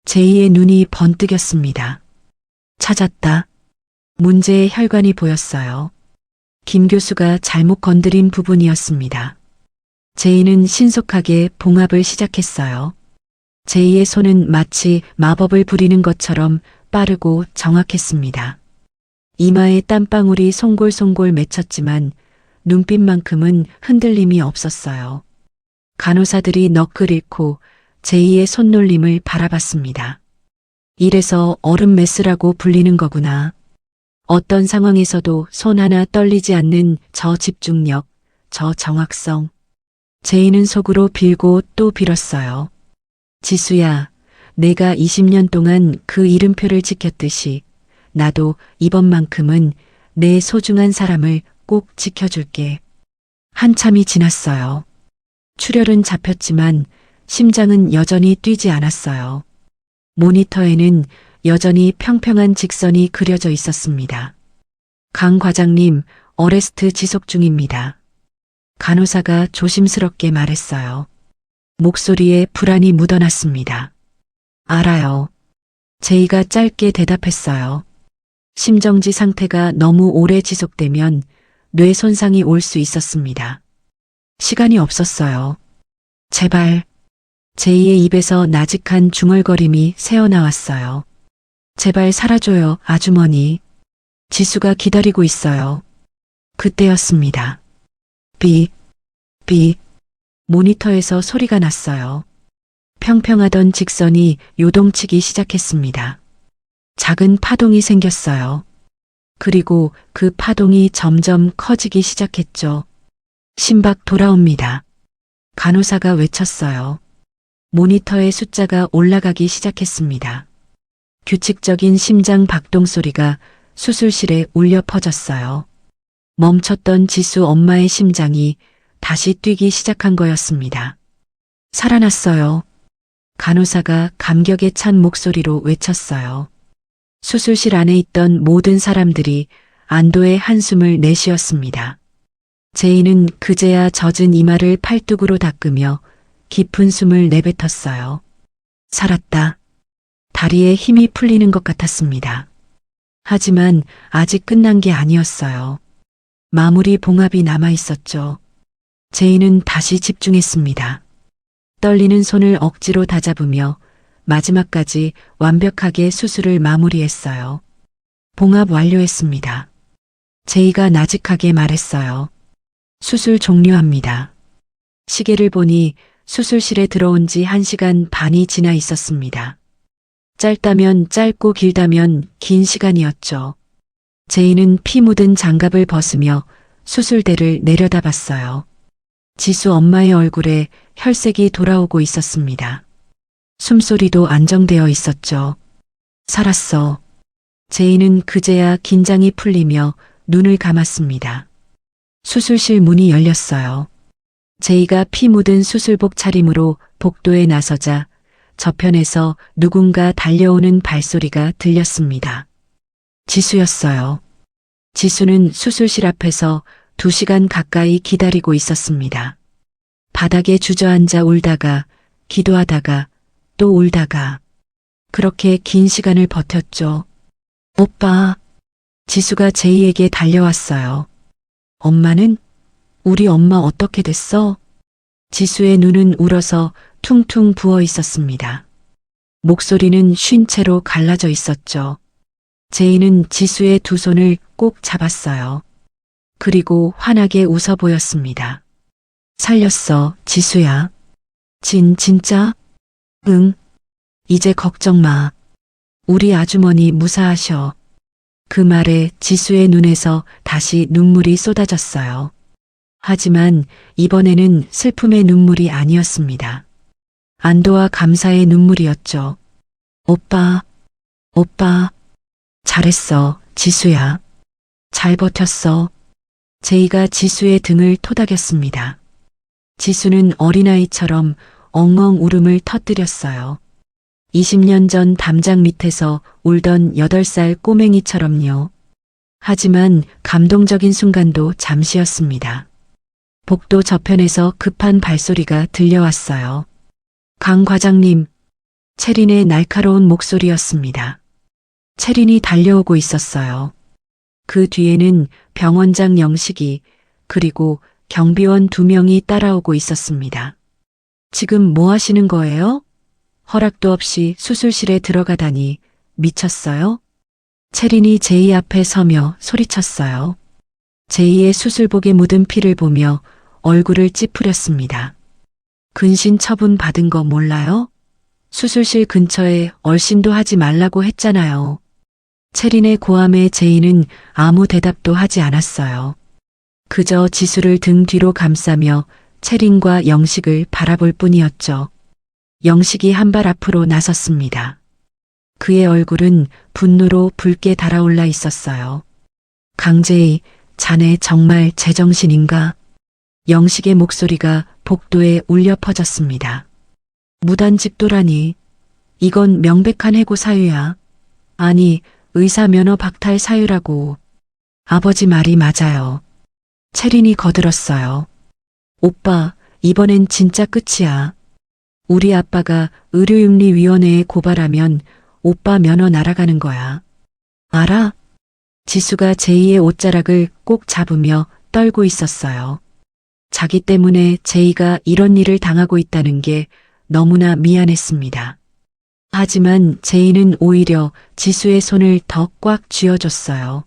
제이의 눈이 번뜩였습니다. 찾았다. 문제의 혈관이 보였어요. 김 교수가 잘못 건드린 부분이었습니다. 제이는 신속하게 봉합을 시작했어요. 제이의 손은 마치 마법을 부리는 것처럼 빠르고 정확했습니다. 이마에 땀방울이 송골송골 맺혔지만 눈빛만큼은 흔들림이 없었어요. 간호사들이 넋을 잃고 제이의 손놀림을 바라봤습니다. 이래서 얼음 메스라고 불리는 거구나. 어떤 상황에서도 손 하나 떨리지 않는 저 집중력, 저 정확성. 제이는 속으로 빌고 또 빌었어요. 지수야, 내가 20년 동안 그 이름표를 지켰듯이 나도 이번만큼은 내 소중한 사람을 꼭 지켜줄게. 한참이 지났어요. 출혈은 잡혔지만 심장은 여전히 뛰지 않았어요. 모니터에는 여전히 평평한 직선이 그려져 있었습니다. 강 과장님, 어레스트 지속 중입니다. 간호사가 조심스럽게 말했어요. 목소리에 불안이 묻어났습니다. 알아요. 제이가 짧게 대답했어요. 심정지 상태가 너무 오래 지속되면 뇌 손상이 올 수 있었습니다. 시간이 없었어요. 제발. 제이의 입에서 나직한 중얼거림이 새어나왔어요. 제발 살아줘요, 아주머니. 지수가 기다리고 있어요. 그때였습니다. 삐, 삐. 모니터에서 소리가 났어요. 평평하던 직선이 요동치기 시작했습니다. 작은 파동이 생겼어요. 그리고 그 파동이 점점 커지기 시작했죠. 심박 돌아옵니다. 간호사가 외쳤어요. 모니터의 숫자가 올라가기 시작했습니다. 규칙적인 심장 박동 소리가 수술실에 울려 퍼졌어요. 멈췄던 지수 엄마의 심장이 다시 뛰기 시작한 거였습니다. 살아났어요. 간호사가 감격에 찬 목소리로 외쳤어요. 수술실 안에 있던 모든 사람들이 안도의 한숨을 내쉬었습니다. 제이는 그제야 젖은 이마를 팔뚝으로 닦으며 깊은 숨을 내뱉었어요. 살았다. 다리에 힘이 풀리는 것 같았습니다. 하지만 아직 끝난 게 아니었어요. 마무리 봉합이 남아 있었죠. 제이는 다시 집중했습니다. 떨리는 손을 억지로 다잡으며 마지막까지 완벽하게 수술을 마무리했어요. 봉합 완료했습니다. 제이가 나직하게 말했어요. 수술 종료합니다. 시계를 보니 수술실에 들어온 지 1시간 반이 지나 있었습니다. 짧다면 짧고 길다면 긴 시간이었죠. 제이는 피 묻은 장갑을 벗으며 수술대를 내려다봤어요. 지수 엄마의 얼굴에 혈색이 돌아오고 있었습니다. 숨소리도 안정되어 있었죠. 살았어. 제이는 그제야 긴장이 풀리며 눈을 감았습니다. 수술실 문이 열렸어요. 제이가 피 묻은 수술복 차림으로 복도에 나서자 저편에서 누군가 달려오는 발소리가 들렸습니다. 지수였어요. 지수는 수술실 앞에서 2시간 가까이 기다리고 있었습니다. 바닥에 주저앉아 울다가 기도하다가 또 울다가 그렇게 긴 시간을 버텼죠. 오빠. 지수가 제이에게 달려왔어요. 엄마는? 우리 엄마 어떻게 됐어? 지수의 눈은 울어서 퉁퉁 부어 있었습니다. 목소리는 쉰 채로 갈라져 있었죠. 제이는 지수의 두 손을 꼭 잡았어요. 그리고 환하게 웃어 보였습니다. 살렸어, 지수야. 진짜? 응. 이제 걱정 마. 우리 아주머니 무사하셔. 그 말에 지수의 눈에서 다시 눈물이 쏟아졌어요. 하지만 이번에는 슬픔의 눈물이 아니었습니다. 안도와 감사의 눈물이었죠. 오빠. 잘했어, 지수야. 잘 버텼어. 제이가 지수의 등을 토닥였습니다. 지수는 어린아이처럼 엉엉 울음을 터뜨렸어요. 20년 전 담장 밑에서 울던 8살 꼬맹이처럼요. 하지만 감동적인 순간도 잠시였습니다. 복도 저편에서 급한 발소리가 들려왔어요. 강 과장님. 채린의 날카로운 목소리였습니다. 채린이 달려오고 있었어요. 그 뒤에는 병원장 영식이 그리고 경비원 2명이 따라오고 있었습니다. 지금 뭐 하시는 거예요? 허락도 없이 수술실에 들어가다니 미쳤어요? 채린이 제이 앞에 서며 소리쳤어요. 제이의 수술복에 묻은 피를 보며 얼굴을 찌푸렸습니다. 근신 처분 받은 거 몰라요? 수술실 근처에 얼씬도 하지 말라고 했잖아요. 채린의 고함에 제이는 아무 대답도 하지 않았어요. 그저 지수를 등 뒤로 감싸며 채린과 영식을 바라볼 뿐이었죠. 영식이 한 발 앞으로 나섰습니다. 그의 얼굴은 분노로 붉게 달아올라 있었어요. 강제희, 자네 정말 제정신인가? 영식의 목소리가 복도에 울려 퍼졌습니다. 무단집도라니. 이건 명백한 해고 사유야. 아니, 의사 면허 박탈 사유라고. 아버지 말이 맞아요. 채린이 거들었어요. 오빠, 이번엔 진짜 끝이야. 우리 아빠가 의료윤리위원회에 고발하면 오빠 면허 날아가는 거야. 알아? 지수가 제이의 옷자락을 꼭 잡으며 떨고 있었어요. 자기 때문에 제이가 이런 일을 당하고 있다는 게 너무나 미안했습니다. 하지만 제이는 오히려 지수의 손을 더 꽉 쥐어줬어요.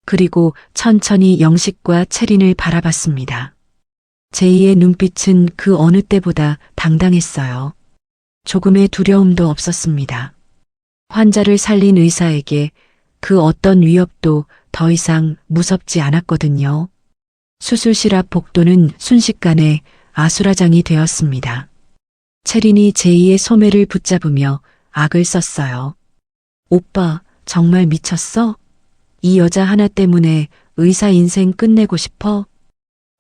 그리고 천천히 영식과 채린을 바라봤습니다. 제이의 눈빛은 그 어느 때보다 당당했어요. 조금의 두려움도 없었습니다. 환자를 살린 의사에게 그 어떤 위협도 더 이상 무섭지 않았거든요. 수술실 앞 복도는 순식간에 아수라장이 되었습니다. 채린이 제이의 소매를 붙잡으며 악을 썼어요. 오빠, 정말 미쳤어? 이 여자 하나 때문에 의사 인생 끝내고 싶어?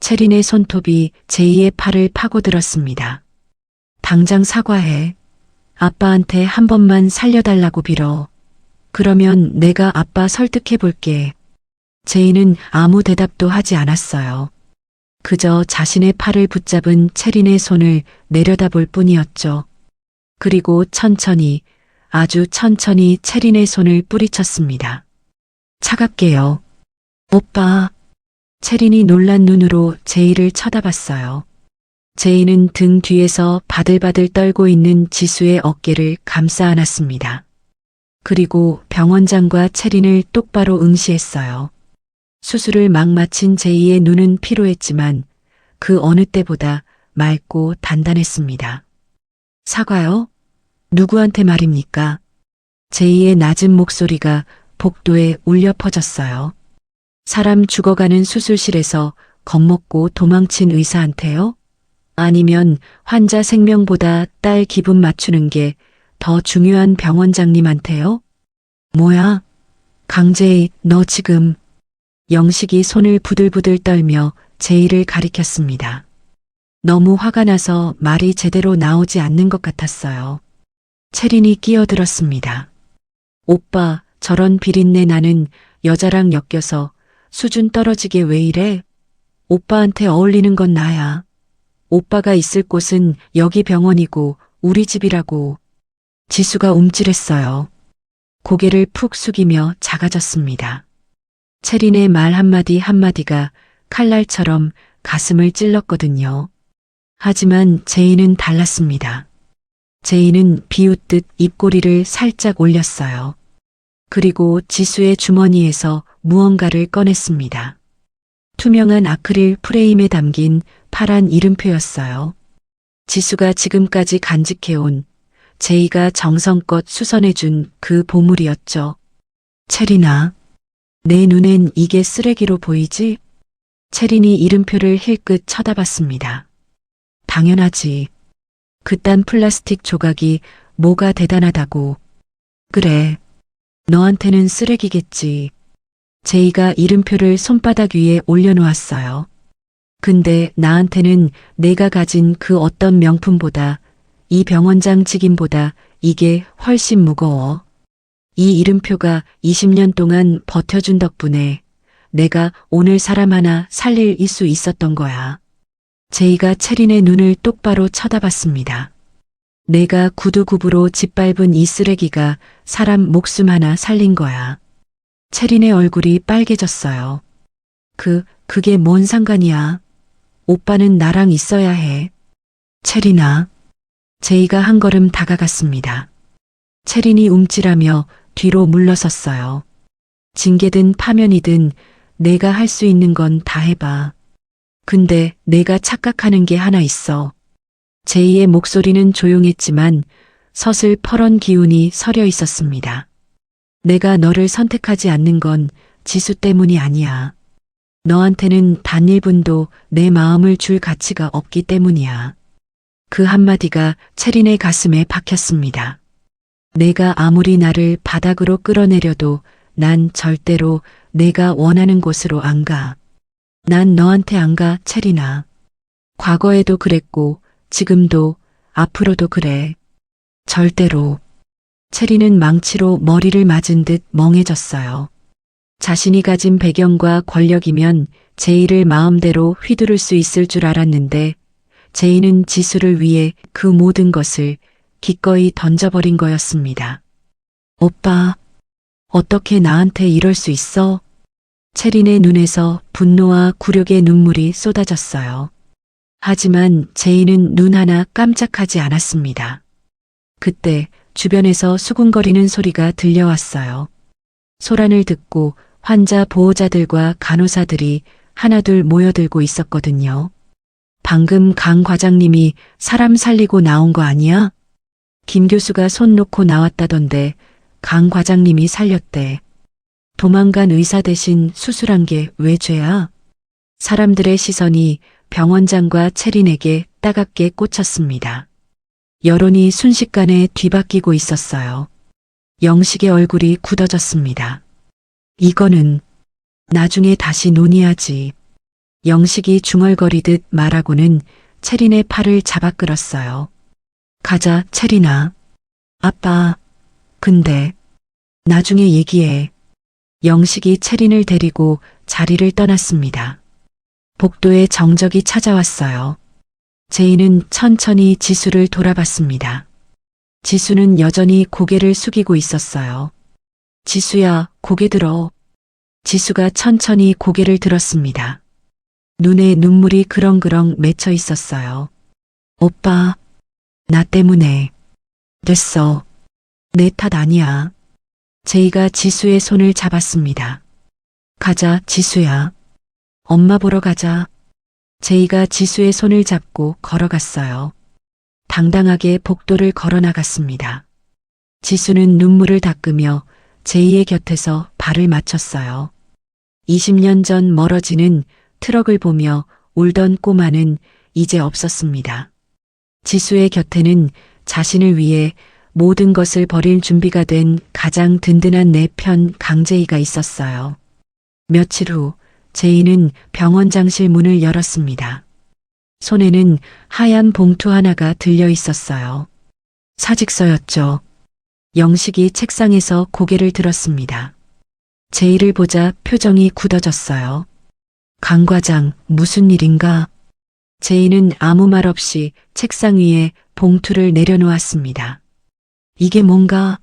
채린의 손톱이 제이의 팔을 파고들었습니다. 당장 사과해. 아빠한테 한 번만 살려달라고 빌어. 그러면 내가 아빠 설득해 볼게. 제이는 아무 대답도 하지 않았어요. 그저 자신의 팔을 붙잡은 채린의 손을 내려다볼 뿐이었죠. 그리고 천천히, 아주 천천히 채린의 손을 뿌리쳤습니다. 차갑게요. 오빠. 채린이 놀란 눈으로 제이를 쳐다봤어요. 제이는 등 뒤에서 바들바들 떨고 있는 지수의 어깨를 감싸 안았습니다. 그리고 병원장과 채린을 똑바로 응시했어요. 수술을 막 마친 제이의 눈은 피로했지만 그 어느 때보다 맑고 단단했습니다. 사과요? 누구한테 말입니까? 제이의 낮은 목소리가 복도에 울려 퍼졌어요. 사람 죽어가는 수술실에서 겁먹고 도망친 의사한테요? 아니면 환자 생명보다 딸 기분 맞추는 게 더 중요한 병원장님한테요? 뭐야? 강제희, 너 지금... 영식이 손을 부들부들 떨며 제이를 가리켰습니다. 너무 화가 나서 말이 제대로 나오지 않는 것 같았어요. 채린이 끼어들었습니다. 오빠, 저런 비린내 나는 여자랑 엮여서 수준 떨어지게 왜 이래? 오빠한테 어울리는 건 나야. 오빠가 있을 곳은 여기 병원이고 우리 집이라고. 지수가 움찔했어요. 고개를 푹 숙이며 작아졌습니다. 채린의 말 한마디 한마디가 칼날처럼 가슴을 찔렀거든요. 하지만 제이는 달랐습니다. 제이는 비웃듯 입꼬리를 살짝 올렸어요. 그리고 지수의 주머니에서 무언가를 꺼냈습니다. 투명한 아크릴 프레임에 담긴 파란 이름표였어요. 지수가 지금까지 간직해온 제이가 정성껏 수선해준 그 보물이었죠. 채린아, 내 눈엔 이게 쓰레기로 보이지? 채린이 이름표를 힐끗 쳐다봤습니다. 당연하지. 그딴 플라스틱 조각이 뭐가 대단하다고. 그래. 너한테는 쓰레기겠지. 제이가 이름표를 손바닥 위에 올려놓았어요. 근데 나한테는 내가 가진 그 어떤 명품보다 이 병원장 직임보다 이게 훨씬 무거워. 이 이름표가 20년 동안 버텨준 덕분에 내가 오늘 사람 하나 살릴 수 있었던 거야. 제이가 채린의 눈을 똑바로 쳐다봤습니다. 내가 구두굽으로 짓밟은 이 쓰레기가 사람 목숨 하나 살린 거야. 채린의 얼굴이 빨개졌어요. 그게 뭔 상관이야. 오빠는 나랑 있어야 해. 채린아. 제이가 한 걸음 다가갔습니다. 채린이 움찔하며 뒤로 물러섰어요. 징계든 파면이든 내가 할 수 있는 건 다 해봐. 근데 내가 착각하는 게 하나 있어. 제이의 목소리는 조용했지만 서슬퍼런 기운이 서려 있었습니다. 내가 너를 선택하지 않는 건 지수 때문이 아니야. 너한테는 단 1분도 내 마음을 줄 가치가 없기 때문이야. 그 한마디가 채린의 가슴에 박혔습니다. 내가 아무리 나를 바닥으로 끌어내려도 난 절대로 내가 원하는 곳으로 안 가. 난 너한테 안 가, 채린아. 과거에도 그랬고 지금도 앞으로도 그래. 절대로. 채린은 망치로 머리를 맞은 듯 멍해졌어요. 자신이 가진 배경과 권력이면 제이를 마음대로 휘두를 수 있을 줄 알았는데 제이는 지수를 위해 그 모든 것을 기꺼이 던져버린 거였습니다. 오빠, 어떻게 나한테 이럴 수 있어? 채린의 눈에서 분노와 굴욕의 눈물이 쏟아졌어요. 하지만 제이는 눈 하나 깜짝하지 않았습니다. 그때 주변에서 수군거리는 소리가 들려왔어요. 소란을 듣고 환자 보호자들과 간호사들이 하나둘 모여들고 있었거든요. 방금 강 과장님이 사람 살리고 나온 거 아니야? 김 교수가 손 놓고 나왔다던데 강 과장님이 살렸대. 도망간 의사 대신 수술한 게 왜 죄야? 사람들의 시선이 병원장과 채린에게 따갑게 꽂혔습니다. 여론이 순식간에 뒤바뀌고 있었어요. 영식의 얼굴이 굳어졌습니다. 이거는 나중에 다시 논의하지. 영식이 중얼거리듯 말하고는 채린의 팔을 잡아 끌었어요. 가자, 채린아. 아빠, 근데 나중에 얘기해. 영식이 채린을 데리고 자리를 떠났습니다. 복도에 정적이 찾아왔어요. 제이는 천천히 지수를 돌아봤습니다. 지수는 여전히 고개를 숙이고 있었어요. 지수야, 고개 들어. 지수가 천천히 고개를 들었습니다. 눈에 눈물이 그렁그렁 맺혀 있었어요. 오빠, 나 때문에. 됐어. 내 탓 아니야. 제이가 지수의 손을 잡았습니다. 가자, 지수야. 엄마 보러 가자. 제이가 지수의 손을 잡고 걸어갔어요. 당당하게 복도를 걸어 나갔습니다. 지수는 눈물을 닦으며 제이의 곁에서 발을 맞췄어요. 20년 전 멀어지는 트럭을 보며 울던 꼬마는 이제 없었습니다. 지수의 곁에는 자신을 위해 모든 것을 버릴 준비가 된 가장 든든한 내 편 강제이가 있었어요. 며칠 후 제이는 병원장실 문을 열었습니다. 손에는 하얀 봉투 하나가 들려 있었어요. 사직서였죠. 영식이 책상에서 고개를 들었습니다. 제이를 보자 표정이 굳어졌어요. 강 과장, 무슨 일인가? 제이는 아무 말 없이 책상 위에 봉투를 내려놓았습니다. 이게 뭔가?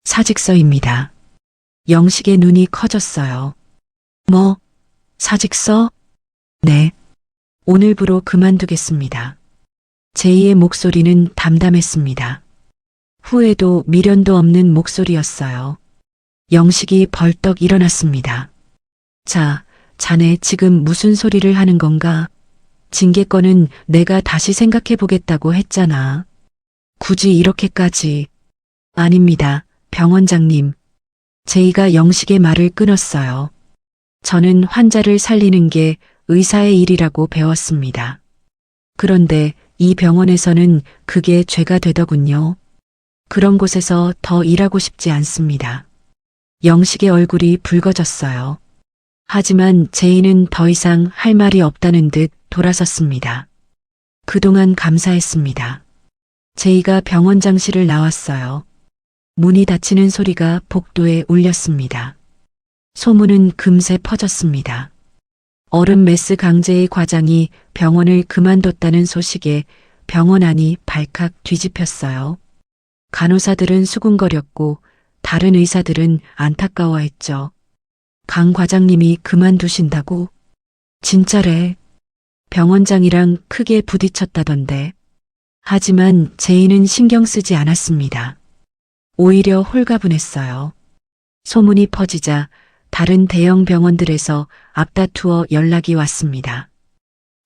사직서입니다. 영식의 눈이 커졌어요. 뭐? 사직서? 네. 오늘부로 그만두겠습니다. 제이의 목소리는 담담했습니다. 후회도 미련도 없는 목소리였어요. 영식이 벌떡 일어났습니다. 자, 자네 지금 무슨 소리를 하는 건가? 징계권은 내가 다시 생각해 보겠다고 했잖아. 굳이 이렇게까지. 아닙니다, 병원장님. 제이가 영식의 말을 끊었어요. 저는 환자를 살리는 게 의사의 일이라고 배웠습니다. 그런데 이 병원에서는 그게 죄가 되더군요. 그런 곳에서 더 일하고 싶지 않습니다. 영식의 얼굴이 붉어졌어요. 하지만 제이는 더 이상 할 말이 없다는 듯 돌아섰습니다. 그동안 감사했습니다. 제이가 병원장실을 나왔어요. 문이 닫히는 소리가 복도에 울렸습니다. 소문은 금세 퍼졌습니다. 어른 메스 강제의 과장이 병원을 그만뒀다는 소식에 병원 안이 발칵 뒤집혔어요. 간호사들은 수군거렸고 다른 의사들은 안타까워했죠. 강 과장님이 그만두신다고? 진짜래. 병원장이랑 크게 부딪혔다던데. 하지만 제이는 신경 쓰지 않았습니다. 오히려 홀가분했어요. 소문이 퍼지자 다른 대형 병원들에서 앞다투어 연락이 왔습니다.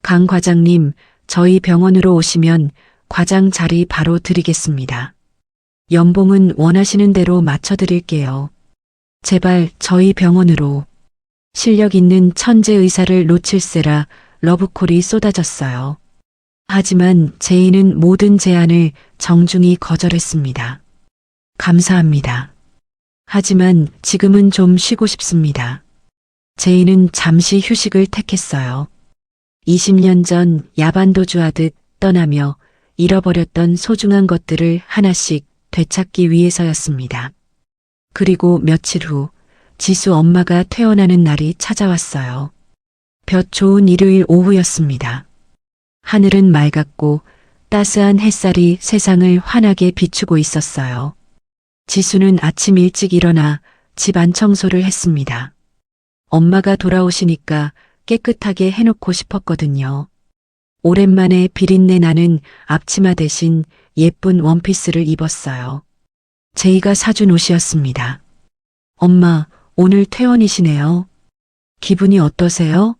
강 과장님, 저희 병원으로 오시면 과장 자리 바로 드리겠습니다. 연봉은 원하시는 대로 맞춰드릴게요. 제발 저희 병원으로. 실력 있는 천재 의사를 놓칠세라 러브콜이 쏟아졌어요. 하지만 제이는 모든 제안을 정중히 거절했습니다. 감사합니다. 하지만 지금은 좀 쉬고 싶습니다. 제이는 잠시 휴식을 택했어요. 20년 전 야반도주하듯 떠나며 잃어버렸던 소중한 것들을 하나씩 되찾기 위해서였습니다. 그리고 며칠 후 지수 엄마가 퇴원하는 날이 찾아왔어요. 볕 좋은 일요일 오후였습니다. 하늘은 맑았고 따스한 햇살이 세상을 환하게 비추고 있었어요. 지수는 아침 일찍 일어나 집안 청소를 했습니다. 엄마가 돌아오시니까 깨끗하게 해놓고 싶었거든요. 오랜만에 비린내 나는 앞치마 대신 예쁜 원피스를 입었어요. 제이가 사준 옷이었습니다. 엄마, 오늘 퇴원이시네요. 기분이 어떠세요?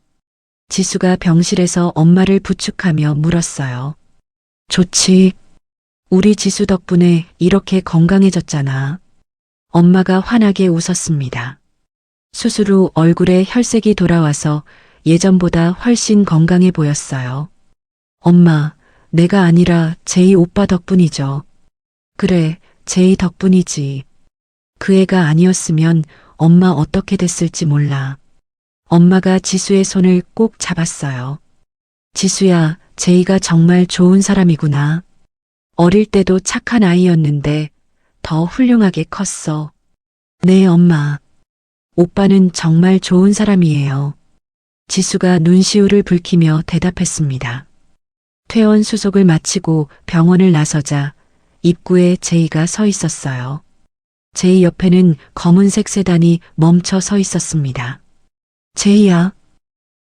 지수가 병실에서 엄마를 부축하며 물었어요. 좋지. 우리 지수 덕분에 이렇게 건강해졌잖아. 엄마가 환하게 웃었습니다. 수술 후 얼굴에 혈색이 돌아와서 예전보다 훨씬 건강해 보였어요. 엄마, 내가 아니라 제이 오빠 덕분이죠. 그래, 제이 덕분이지. 그 애가 아니었으면 엄마 어떻게 됐을지 몰라. 엄마가 지수의 손을 꼭 잡았어요. 지수야, 제이가 정말 좋은 사람이구나. 어릴 때도 착한 아이였는데 더 훌륭하게 컸어. 네, 엄마. 오빠는 정말 좋은 사람이에요. 지수가 눈시울을 붉히며 대답했습니다. 퇴원 수속을 마치고 병원을 나서자 입구에 제이가 서 있었어요. 제이 옆에는 검은색 세단이 멈춰 서 있었습니다. 제이야.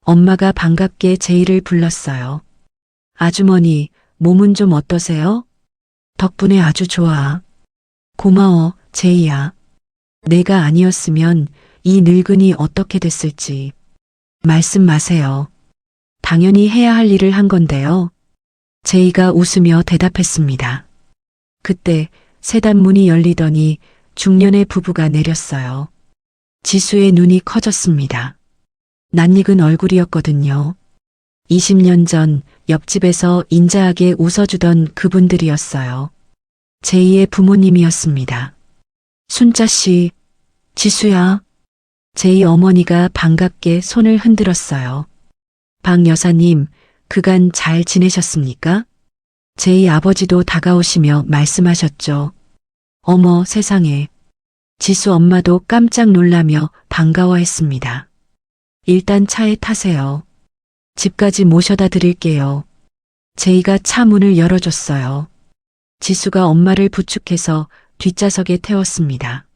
엄마가 반갑게 제이를 불렀어요. 아주머니, 몸은 좀 어떠세요? 덕분에 아주 좋아. 고마워, 제이야. 내가 아니었으면 이 늙은이 어떻게 됐을지. 말씀 마세요. 당연히 해야 할 일을 한 건데요. 제이가 웃으며 대답했습니다. 그때 세단 문이 열리더니 중년의 부부가 내렸어요. 지수의 눈이 커졌습니다. 낯익은 얼굴이었거든요. 20년 전 옆집에서 인자하게 웃어주던 그분들이었어요. 제이의 부모님이었습니다. 순자 씨, 지수야. 제이 어머니가 반갑게 손을 흔들었어요. 박 여사님, 그간 잘 지내셨습니까? 제이 아버지도 다가오시며 말씀하셨죠. 어머 세상에. 지수 엄마도 깜짝 놀라며 반가워했습니다. 일단 차에 타세요. 집까지 모셔다 드릴게요. 제이가 차 문을 열어줬어요. 지수가 엄마를 부축해서 뒷좌석에 태웠습니다.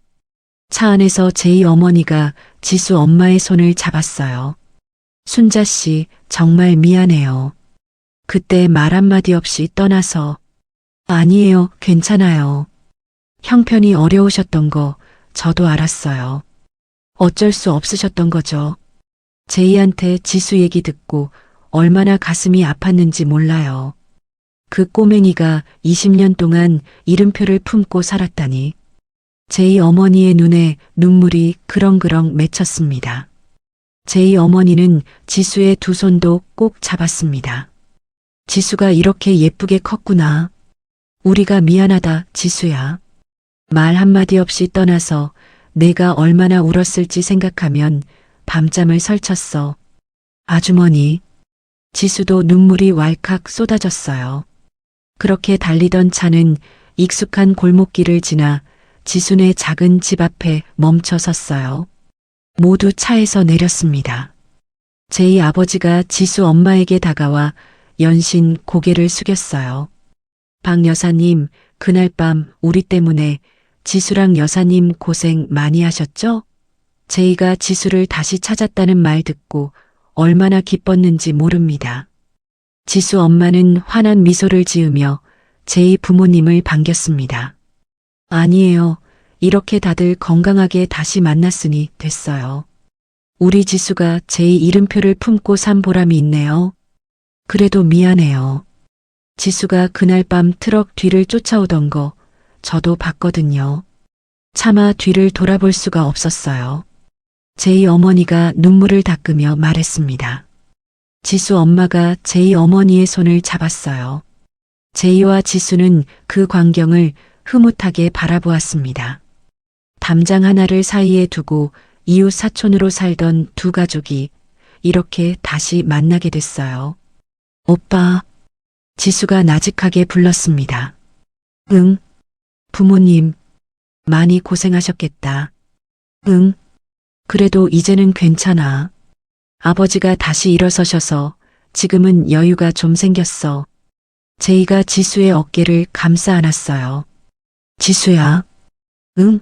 차 안에서 제이 어머니가 지수 엄마의 손을 잡았어요. 순자 씨, 정말 미안해요. 그때 말 한마디 없이 떠나서. 아니에요, 괜찮아요. 형편이 어려우셨던 거 저도 알았어요. 어쩔 수 없으셨던 거죠. 제이한테 지수 얘기 듣고 얼마나 가슴이 아팠는지 몰라요. 그 꼬맹이가 20년 동안 이름표를 품고 살았다니. 제이 어머니의 눈에 눈물이 그렁그렁 맺혔습니다. 제이 어머니는 지수의 두 손도 꼭 잡았습니다. 지수가 이렇게 예쁘게 컸구나. 우리가 미안하다, 지수야. 말 한마디 없이 떠나서 내가 얼마나 울었을지 생각하면 밤잠을 설쳤어. 아주머니. 지수도 눈물이 왈칵 쏟아졌어요. 그렇게 달리던 차는 익숙한 골목길을 지나 지수네 작은 집 앞에 멈춰 섰어요. 모두 차에서 내렸습니다. 제이 아버지가 지수 엄마에게 다가와 연신 고개를 숙였어요. 박 여사님, 그날 밤 우리 때문에 지수랑 여사님 고생 많이 하셨죠? 제이가 지수를 다시 찾았다는 말 듣고 얼마나 기뻤는지 모릅니다. 지수 엄마는 환한 미소를 지으며 제이 부모님을 반겼습니다. 아니에요. 이렇게 다들 건강하게 다시 만났으니 됐어요. 우리 지수가 제이 이름표를 품고 산 보람이 있네요. 그래도 미안해요. 지수가 그날 밤 트럭 뒤를 쫓아오던 거 저도 봤거든요. 차마 뒤를 돌아볼 수가 없었어요. 제이 어머니가 눈물을 닦으며 말했습니다. 지수 엄마가 제이 어머니의 손을 잡았어요. 제이와 지수는 그 광경을 흐뭇하게 바라보았습니다. 담장 하나를 사이에 두고 이웃 사촌으로 살던 두 가족이 이렇게 다시 만나게 됐어요. 오빠. 지수가 나직하게 불렀습니다. 응. 부모님. 많이 고생하셨겠다. 응. 그래도 이제는 괜찮아. 아버지가 다시 일어서셔서 지금은 여유가 좀 생겼어. 제이가 지수의 어깨를 감싸 안았어요. 지수야. 응?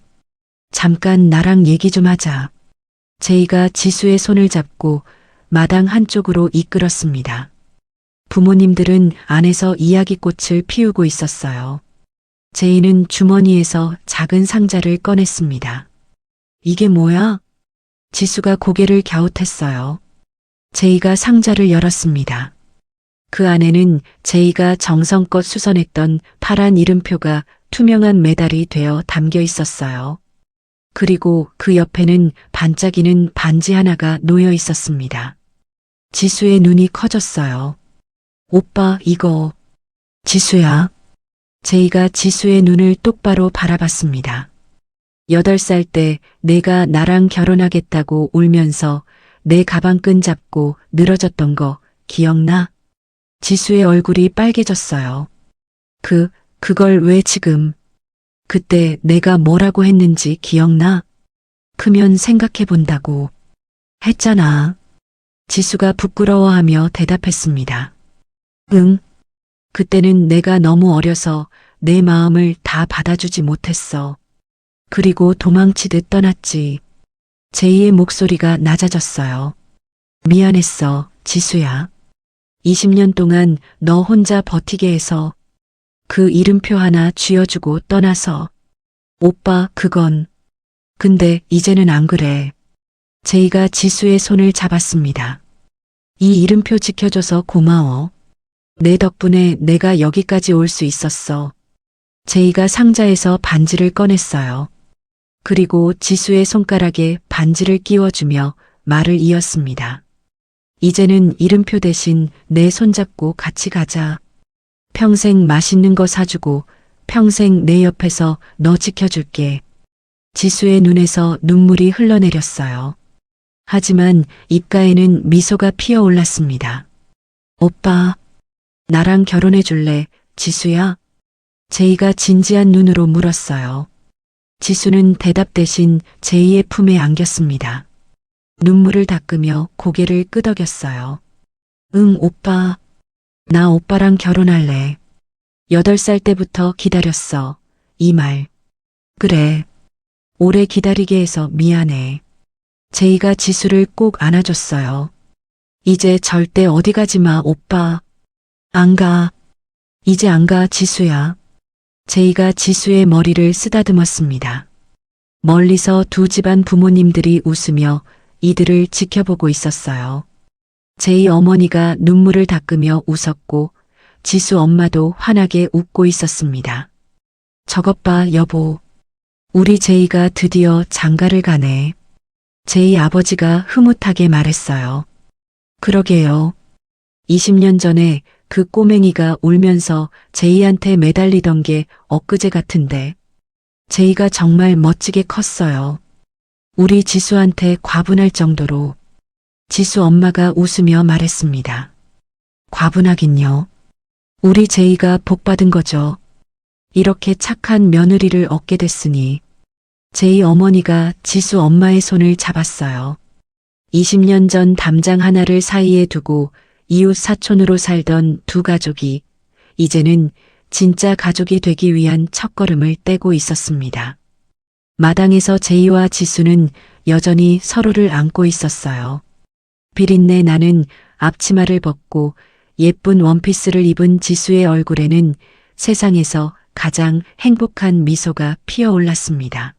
잠깐 나랑 얘기 좀 하자. 제이가 지수의 손을 잡고 마당 한쪽으로 이끌었습니다. 부모님들은 안에서 이야기꽃을 피우고 있었어요. 제이는 주머니에서 작은 상자를 꺼냈습니다. 이게 뭐야? 지수가 고개를 갸웃했어요. 제이가 상자를 열었습니다. 그 안에는 제이가 정성껏 수선했던 파란 이름표가 투명한 메달이 되어 담겨 있었어요. 그리고 그 옆에는 반짝이는 반지 하나가 놓여 있었습니다. 지수의 눈이 커졌어요. 오빠, 이거. 지수야. 제이가 지수의 눈을 똑바로 바라봤습니다. 8살 때 내가 나랑 결혼하겠다고 울면서 내 가방끈 잡고 늘어졌던 거 기억나? 지수의 얼굴이 빨개졌어요. 그걸 왜 지금? 그때 내가 뭐라고 했는지 기억나? 크면 생각해 본다고 했잖아. 지수가 부끄러워하며 대답했습니다. 응. 그때는 내가 너무 어려서 내 마음을 다 받아주지 못했어. 그리고 도망치듯 떠났지. 제이의 목소리가 낮아졌어요. 미안했어, 지수야. 20년 동안 너 혼자 버티게 해서 그 이름표 하나 쥐어주고 떠나서. 오빠, 그건. 근데 이제는 안 그래. 제이가 지수의 손을 잡았습니다. 이 이름표 지켜줘서 고마워. 내 덕분에 내가 여기까지 올 수 있었어. 제이가 상자에서 반지를 꺼냈어요. 그리고 지수의 손가락에 반지를 끼워주며 말을 이었습니다. 이제는 이름표 대신 내 손잡고 같이 가자. 평생 맛있는 거 사주고 평생 내 옆에서 너 지켜줄게. 지수의 눈에서 눈물이 흘러내렸어요. 하지만 입가에는 미소가 피어올랐습니다. 오빠, 나랑 결혼해 줄래, 지수야? 제이가 진지한 눈으로 물었어요. 지수는 대답 대신 제이의 품에 안겼습니다. 눈물을 닦으며 고개를 끄덕였어요. 응, 오빠. 나 오빠랑 결혼할래. 8살 때부터 기다렸어. 이 말. 그래. 오래 기다리게 해서 미안해. 제이가 지수를 꼭 안아줬어요. 이제 절대 어디 가지 마, 오빠. 안 가. 이제 안 가, 지수야. 제이가 지수의 머리를 쓰다듬었습니다. 멀리서 두 집안 부모님들이 웃으며 이들을 지켜보고 있었어요. 제이 어머니가 눈물을 닦으며 웃었고 지수 엄마도 환하게 웃고 있었습니다. 저것 봐, 여보. 우리 제이가 드디어 장가를 가네. 제이 아버지가 흐뭇하게 말했어요. 그러게요. 20년 전에 그 꼬맹이가 울면서 제이한테 매달리던 게 엊그제 같은데 제이가 정말 멋지게 컸어요. 우리 지수한테 과분할 정도로. 지수 엄마가 웃으며 말했습니다. 과분하긴요. 우리 제이가 복받은 거죠. 이렇게 착한 며느리를 얻게 됐으니. 제이 어머니가 지수 엄마의 손을 잡았어요. 20년 전 담장 하나를 사이에 두고 이웃 사촌으로 살던 두 가족이 이제는 진짜 가족이 되기 위한 첫걸음을 떼고 있었습니다. 마당에서 제이와 지수는 여전히 서로를 안고 있었어요. 비린내 나는 앞치마를 벗고 예쁜 원피스를 입은 지수의 얼굴에는 세상에서 가장 행복한 미소가 피어올랐습니다.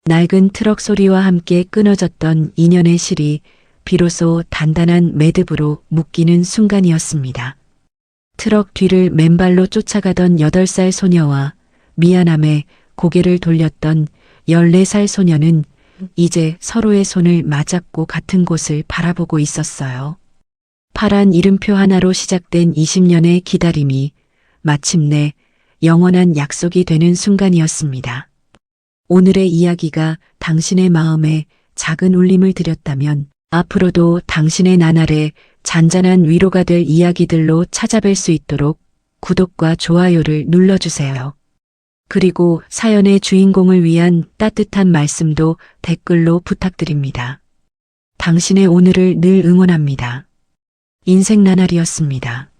낡은 트럭 소리와 함께 끊어졌던 인연의 실이 비로소 단단한 매듭으로 묶이는 순간이었습니다. 트럭 뒤를 맨발로 쫓아가던 8살 소녀와 미안함에 고개를 돌렸던 14살 소녀는 이제 서로의 손을 맞잡고 같은 곳을 바라보고 있었어요. 파란 이름표 하나로 시작된 20년의 기다림이 마침내 영원한 약속이 되는 순간이었습니다. 오늘의 이야기가 당신의 마음에 작은 울림을 드렸다면 앞으로도 당신의 나날에 잔잔한 위로가 될 이야기들로 찾아뵐 수 있도록 구독과 좋아요를 눌러주세요. 그리고 사연의 주인공을 위한 따뜻한 말씀도 댓글로 부탁드립니다. 당신의 오늘을 늘 응원합니다. 인생 나날이었습니다.